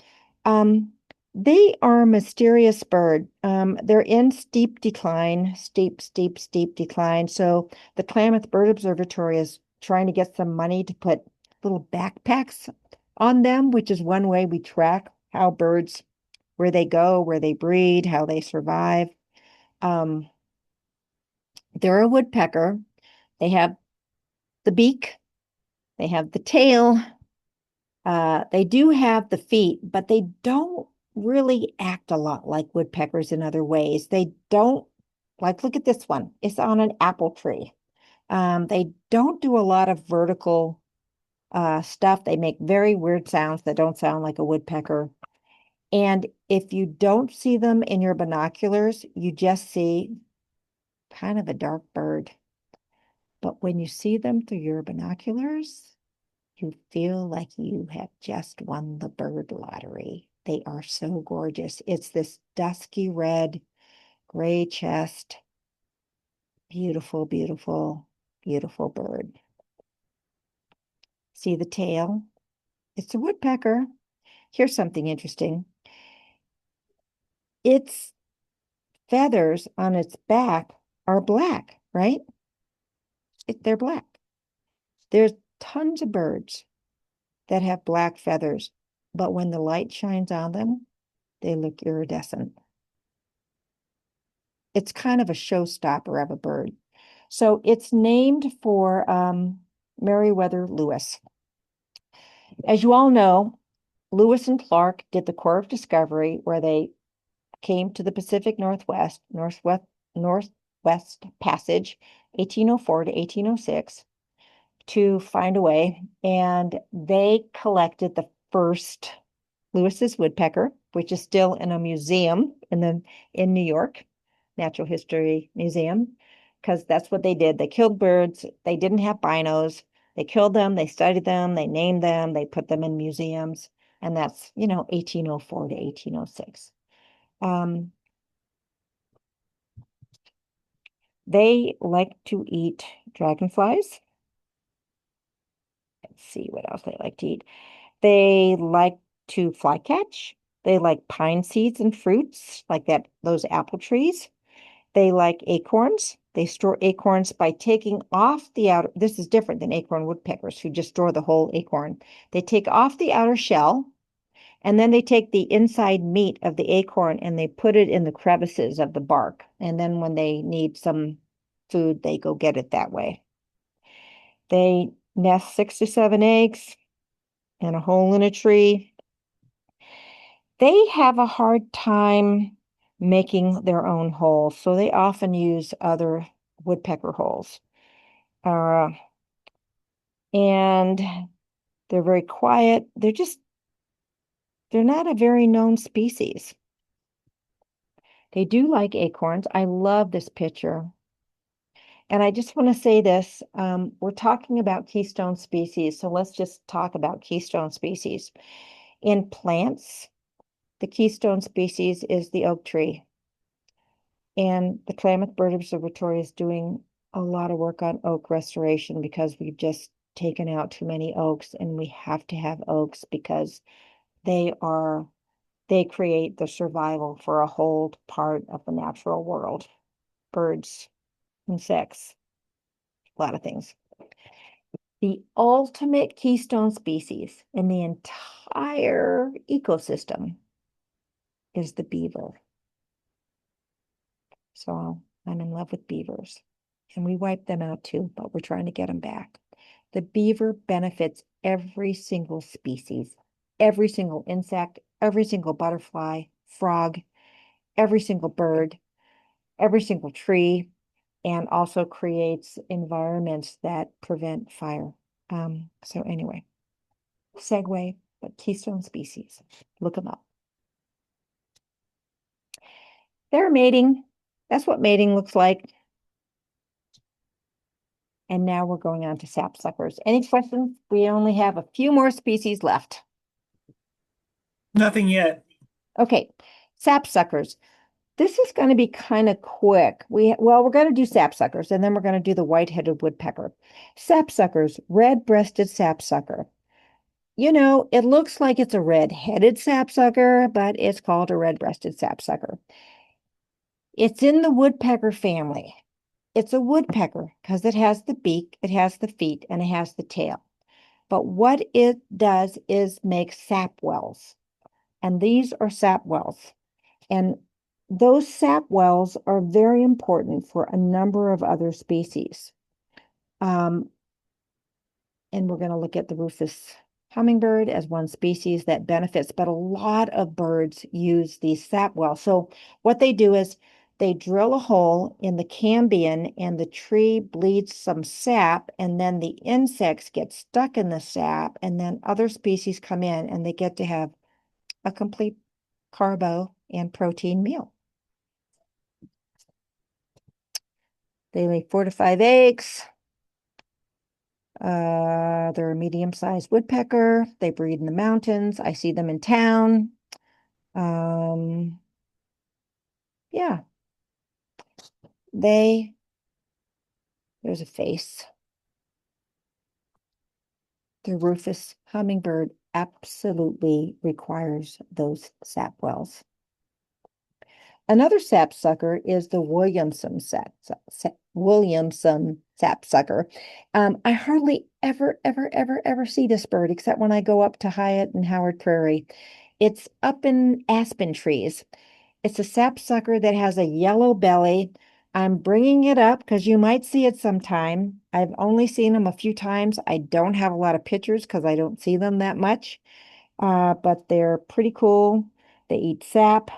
um, they are a mysterious bird. They're in steep decline. So the Klamath Bird Observatory is trying to get some money to put little backpacks on them, which is one way we track how birds, where they go, where they breed, how they survive. Um, they're a woodpecker. They have the beak, they have the tail, they do have the feet, but they don't really act a lot like woodpeckers in other ways. They don't, like, look at this one. It's on an apple tree. They don't do a lot of vertical stuff. They make very weird sounds that don't sound like a woodpecker. And if you don't see them in your binoculars, you just see kind of a dark bird. But when you see them through your binoculars, you feel like you have just won the bird lottery. They are so gorgeous. It's this dusky red, gray chest, beautiful bird. See the tail? It's a woodpecker. Here's something interesting. Its feathers on its back are black, right? They're black. There's tons of birds that have black feathers. but when the light shines on them, they look iridescent. It's kind of a showstopper of a bird. So it's named for Meriwether Lewis. As you all know, Lewis and Clark did the Corps of Discovery, where they came to the Pacific Northwest Passage, 1804 to 1806, to find a way. And they collected the first Lewis's woodpecker, which is still in a museum in New York, Natural History Museum, because that's what they did. They killed birds. They didn't have binos. They killed them, they studied them, they named them, they put them in museums. And that's, 1804 to 1806. They like to eat dragonflies. Let's see what else they like to eat. They like to fly catch. They like pine seeds and fruits, like those apple trees. They like acorns. They store acorns by taking off the outer. This is different than acorn woodpeckers who just store the whole acorn. They take off the outer shell, and then they take the inside meat of the acorn and they put it in the crevices of the bark. And then when they need some food, they go get it that way. They nest 6 to 7 eggs in a hole in a tree. They have a hard time making their own holes, so they often use other woodpecker holes. Uh, and they're very quiet. They're not a very known species. They do like acorns. I love this picture. And I just want to say this, we're talking about keystone species, so let's just talk about keystone species. In plants, the keystone species is the oak tree. And the Klamath Bird Observatory is doing a lot of work on oak restoration because we've just taken out too many oaks, and we have to have oaks because they create the survival for a whole part of the natural world. Birds, insects, a lot of things. The ultimate keystone species in the entire ecosystem is the beaver. So I'm in love with beavers. And we wipe them out too, but we're trying to get them back. The beaver benefits every single species, every single insect, every single butterfly, frog, every single bird, every single tree, and also creates environments that prevent fire. So anyway, segue, but keystone species, look them up. They're mating. That's what mating looks like. And now we're going on to sapsuckers. Any questions? We only have a few more species left. Nothing yet. Okay, sapsuckers. This is going to be kind of quick. We're going to do sapsuckers, and then we're going to do the white-headed woodpecker. Sapsuckers, red-breasted sapsucker. It looks like it's a red-headed sapsucker, but it's called a red-breasted sapsucker. It's in the woodpecker family. It's a woodpecker because it has the beak, it has the feet, and it has the tail. But what it does is make sap wells, and these are sap wells. And those sap wells are very important for a number of other species. And we're going to look at the rufous hummingbird as one species that benefits, but a lot of birds use these sap wells. So what they do is they drill a hole in the cambium and the tree bleeds some sap, and then the insects get stuck in the sap, and then other species come in and they get to have a complete carbo and protein meal. They lay 4 to 5 eggs. They're a medium-sized woodpecker. They breed in the mountains. I see them in town. Yeah, there's a face. The rufous hummingbird absolutely requires those sap wells. Another sapsucker is the Williamson sapsucker. I hardly ever see this bird except when I go up to Hyatt and Howard Prairie. It's up in aspen trees. It's a sapsucker that has a yellow belly. I'm bringing it up because you might see it sometime. I've only seen them a few times. I don't have a lot of pictures because I don't see them that much. But they're pretty cool. They eat sap,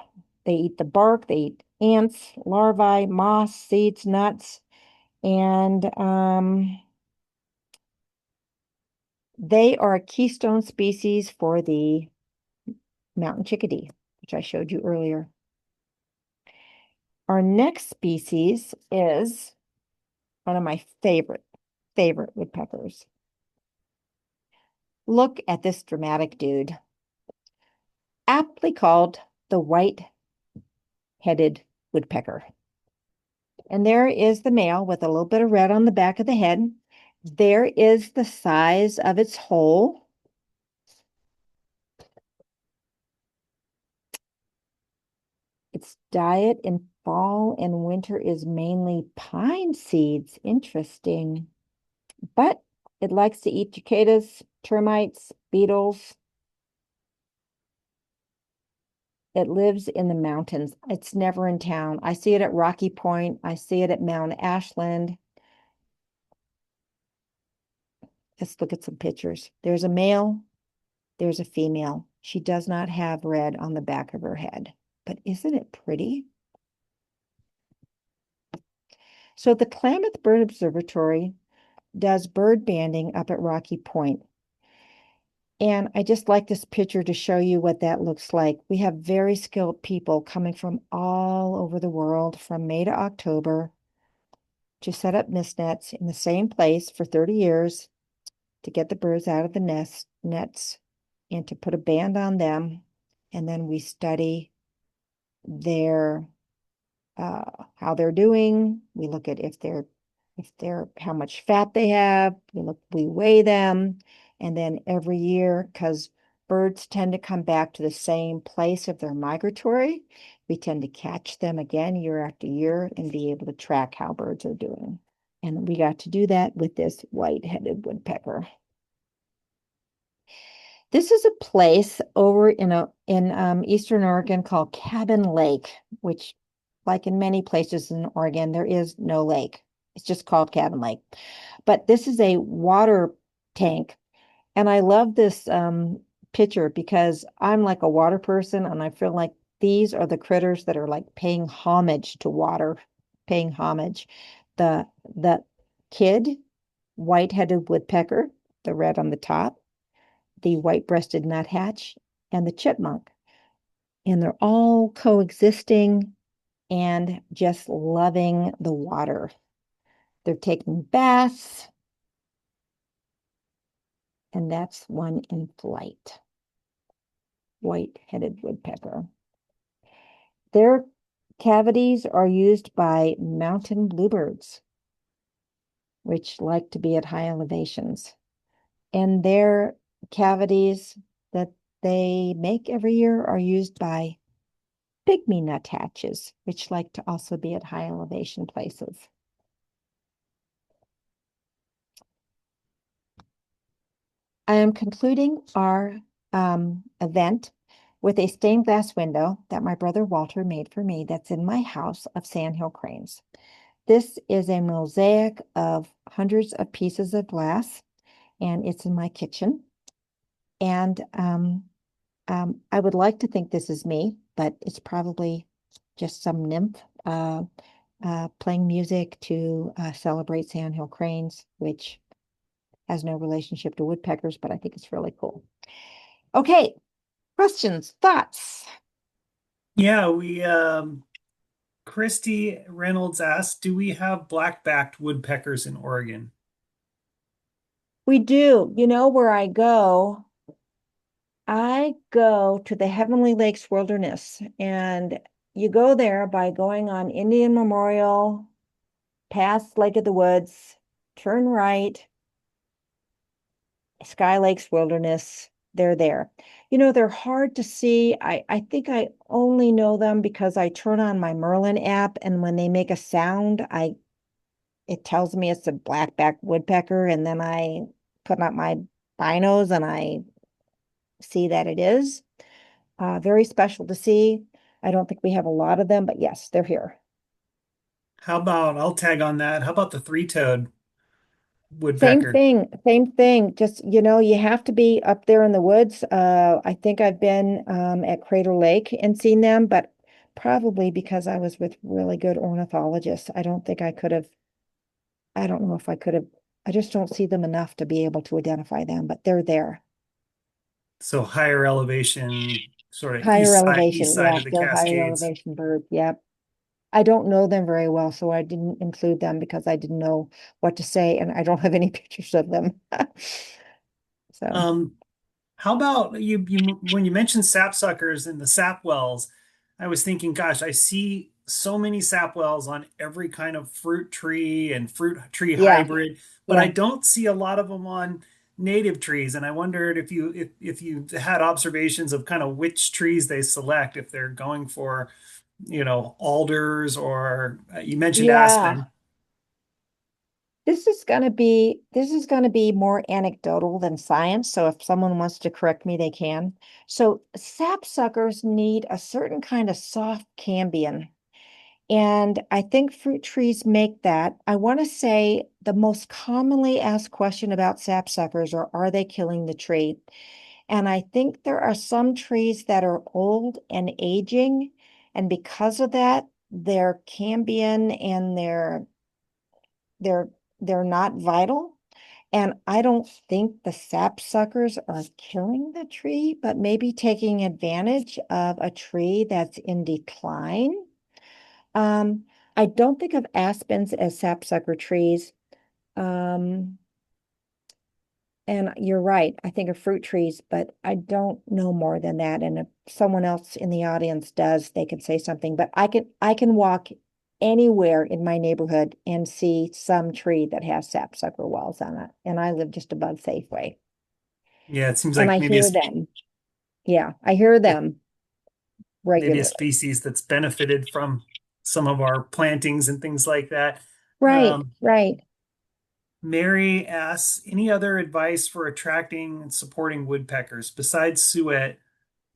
they eat the bark, they eat ants, larvae, moss, seeds, nuts, and they are a keystone species for the mountain chickadee, which I showed you earlier. Our next species is one of my favorite woodpeckers. Look at this dramatic dude, aptly called the white-headed woodpecker. And there is the male with a little bit of red on the back of the head. There is the size of its hole. Its diet in fall and winter is mainly pine seeds. Interesting. But it likes to eat cicadas, termites, beetles. It lives in the mountains. It's never in town. I see it at Rocky Point. I see it at Mount Ashland. Let's look at some pictures. There's a male, there's a female. She does not have red on the back of her head, but isn't it pretty? So the Klamath Bird Observatory does bird banding up at Rocky Point. And I just like this picture to show you what that looks like. We have very skilled people coming from all over the world from May to October to set up mist nets in the same place for 30 years to get the birds out of the nets and to put a band on them. And then we study their how they're doing. We look at if they're how much fat they have. We weigh them, and then every year, because birds tend to come back to the same place if they're migratory, we tend to catch them again year after year and be able to track how birds are doing. And we got to do that with this white-headed woodpecker. This is a place over in Eastern Oregon called Cabin Lake, which, like in many places in Oregon, there is no lake. It's just called Cabin Lake. But this is a water tank, and I love this picture because I'm like a water person, and I feel like these are the critters that are like paying homage to water, paying homage. The kid, white-headed woodpecker, the red on the top, the white-breasted nuthatch, and the chipmunk. And they're all coexisting and just loving the water. They're taking baths, and that's one in flight. White-headed woodpecker. Their cavities are used by mountain bluebirds, which like to be at high elevations. And their cavities that they make every year are used by pygmy nuthatches, which like to also be at high elevation places. I am concluding our event with a stained glass window that my brother Walter made for me that's in my house of sandhill cranes. This is a mosaic of hundreds of pieces of glass, and it's in my kitchen. And I would like to think this is me, but it's probably just some nymph playing music to celebrate sandhill cranes, which has no relationship to woodpeckers, but I think it's really cool. Okay, questions, thoughts? Yeah, we Christy Reynolds asked, do we have black-backed woodpeckers in Oregon? We do. You know where I go? I go to the Heavenly Lakes Wilderness, and you go there by going on Indian Memorial, past Lake of the Woods, turn right, Sky Lakes Wilderness, They're there. They're hard to see. I think I only know them because I turn on my Merlin app, and when they make a sound, it tells me it's a blackback woodpecker, and then I put up my binos and I see that it is. Very special to see. I don't think we have a lot of them, but yes, they're here. How about, I'll tag on that. How about the three-toed Same woodpecker? thing, same thing. Just, you have to be up there in the woods. I think I've been at Crater Lake and seen them, but probably because I was with really good ornithologists. I don't know if I could have, I just don't see them enough to be able to identify them, but they're there. So higher elevation, sort of Higher east elevation. side Yeah, of the they're higher Cascades. elevation birds. Yep. I don't know them very well, so I didn't include them because I didn't know what to say, and I don't have any pictures of them. So, Um, how about you when you mentioned sapsuckers and the sap wells, I was thinking, gosh, I see so many sap wells on every kind of fruit tree and fruit tree yeah, hybrid, but I yeah. don't see a lot of them on native trees. And I wondered if you had observations of kind of which trees they select, if they're going for, alders or you mentioned Yeah. aspen. This is going to be more anecdotal than science, so if someone wants to correct me, they can. So, sapsuckers need a certain kind of soft cambium. And I think fruit trees make that. I want to say the most commonly asked question about sapsuckers are they killing the tree? And I think there are some trees that are old and aging, and because of that, their cambium and they're they're not vital. And I don't think the sapsuckers are killing the tree, but maybe taking advantage of a tree that's in decline. Um, I don't think of aspens as sapsucker trees. Um, and you're right. I think of fruit trees, but I don't know more than that. And if someone else in the audience does, they can say something. But I can walk anywhere in my neighborhood and see some tree that has sapsucker wells on it. And I live just above Safeway. Yeah, it seems And like I hear them. Yeah, I hear them maybe a regularly. species that's benefited from some of our plantings and things like that. Right, Um, right. Mary asks, any other advice for attracting and supporting woodpeckers besides suet,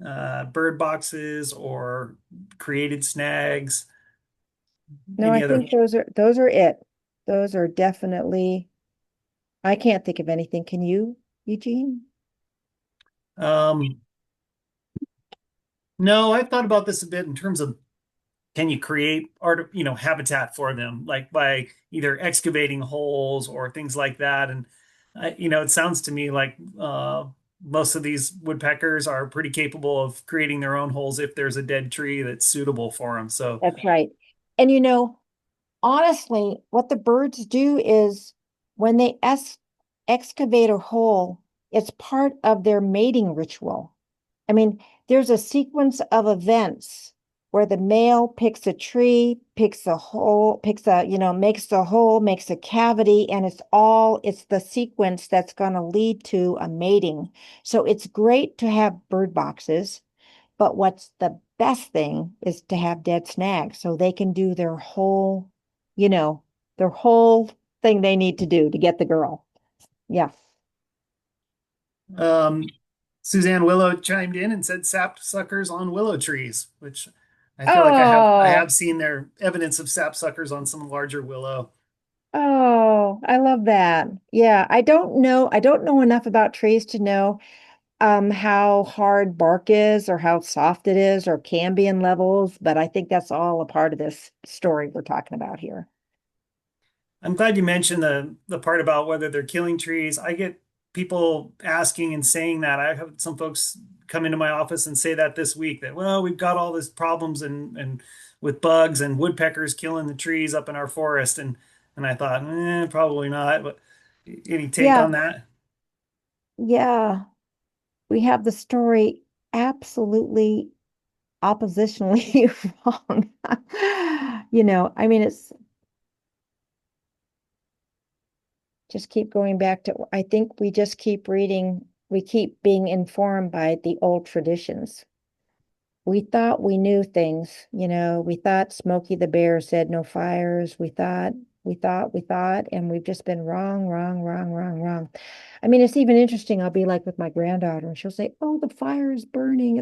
bird boxes, or created snags? No, I Any other? think those are it. Those are definitely, I can't think of anything. Can you, Eugene? Um, no, I've thought about this a bit in terms of can you create art, habitat for them, like by either excavating holes or things like that. And it sounds to me like most of these woodpeckers are pretty capable of creating their own holes if there's a dead tree that's suitable for them. So That's right. And honestly, what the birds do is when they excavate a hole, it's part of their mating ritual. I mean, there's a sequence of events where the male picks a tree, picks a hole, makes the hole, makes a cavity, and it's the sequence that's going to lead to a mating. So it's great to have bird boxes, but what's the best thing is to have dead snags so they can do you know, their whole thing they need to do to get the girl. Yeah. um, Suzanne Willow chimed in and said sapsuckers on willow trees, which I feel like I Oh, have seen their evidence of sapsuckers on some larger willow. oh, I love that. Yeah, I don't know enough about trees to know how hard bark is or how soft it is or cambium levels, but I think that's all a part of this story we're talking about here. I'm glad you mentioned the part about whether they're killing trees. I get people asking and saying that. I have some folks come into my office and say that this week that, well, we've got all these problems and with bugs and woodpeckers killing the trees up in our forest. And I thought, probably not. But any take Yeah, on that? yeah. We have the story absolutely oppositionally wrong. I mean, it's just keep going back to, I think we just keep reading we keep being informed by the old traditions. We thought we knew things, we thought Smokey the Bear said no fires. We thought, and we've just been wrong, wrong, wrong, wrong, wrong. I mean, it's even interesting. I'll be like with my granddaughter, and she'll say, "Oh, the fire is burning,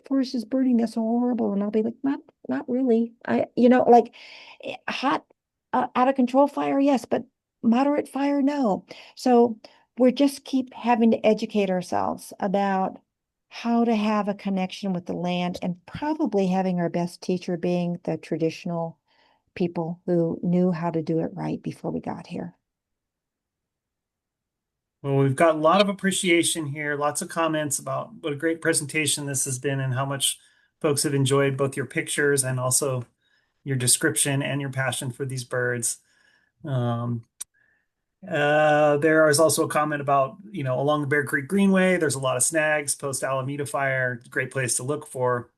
forest is burning. That's so horrible." And I'll be like, not really. Like hot, out of control fire, yes, but moderate fire, no. So we're just keep having to educate ourselves about how to have a connection with the land, and probably having our best teacher being the traditional people who knew how to do it right before we got here. Well, we've got a lot of appreciation here, lots of comments about what a great presentation this has been and how much folks have enjoyed both your pictures and also your description and your passion for these birds. Um, there is also a comment about, along the Bear Creek Greenway, there's a lot of snags post Alameda fire. Great place to look for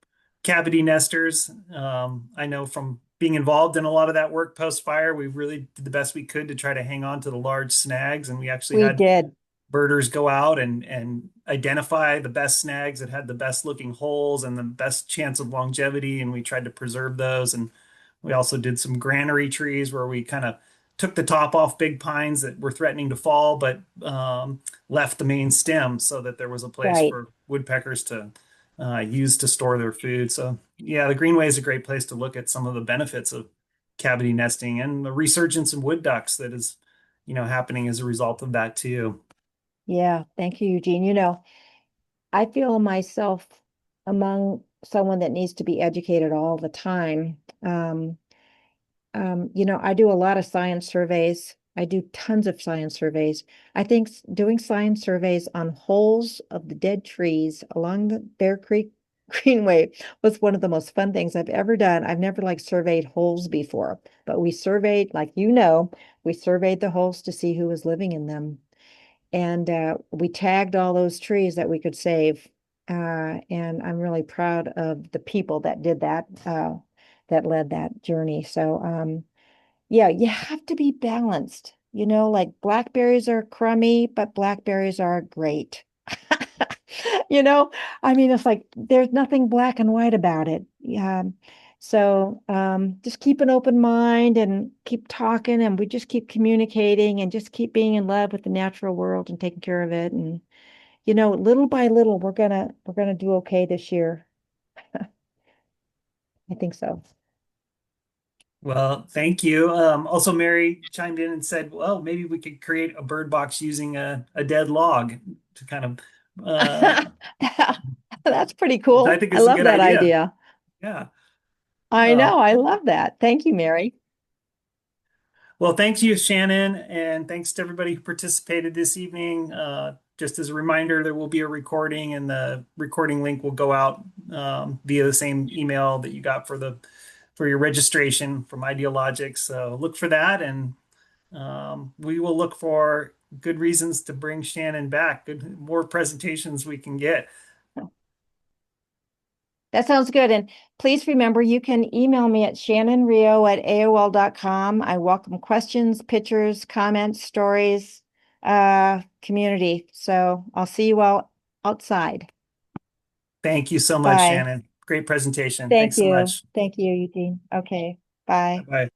cavity nesters. I know from being involved in a lot of that work post fire, we really did the best we could to try to hang on to the large snags, and we actually We had did. birders go out and identify the best snags that had the best looking holes and the best chance of longevity, and we tried to preserve those. And we also did some granary trees where we kind of took the top off big pines that were threatening to fall, but left the main stem so that there was a place Right. for woodpeckers to use to store their food. So yeah, the Greenway is a great place to look at some of the benefits of cavity nesting and the resurgence in wood ducks that is, happening as a result of that too. Yeah. Thank you, Eugene. I feel myself among someone that needs to be educated all the time. I do a lot of science surveys. I do tons of science surveys. I think doing science surveys on holes of the dead trees along the Bear Creek Greenway was one of the most fun things I've ever done. I've never like surveyed holes before, but we surveyed, like we surveyed the holes to see who was living in them. And we tagged all those trees that we could save. And I'm really proud of the people that did that, that led that journey. So, yeah, you have to be balanced. Like blackberries are crummy, but blackberries are great. You know, I mean, it's like there's nothing black and white about it. Yeah. So just keep an open mind and keep talking, and we just keep communicating and just keep being in love with the natural world and taking care of it. And little by little, we're gonna do okay this year. I think so. Well, thank you. Also, Mary chimed in and said, well, maybe we could create a bird box using a dead log to kind of, That's pretty which I cool. think I is a love good that idea. idea. Yeah. I Uh, know. I love that. Thank you, Mary. well, thanks you, Shannon, and thanks to everybody who participated this evening. Just as a reminder, there will be a recording, and the recording link will go out via the same email that you got for your registration from Ideologics. So look for that, and we will look for good reasons to bring Shannon back. Good, more presentations we can get. That sounds good. And please remember, you can email me at shannonrio@aol.com. I welcome questions, pictures, comments, stories, community. So I'll see you all outside. Thank you so much, Bye. Shannon. Great presentation. Thank Thanks so you. much. Thank you, Eugene. Okay. Bye. Bye.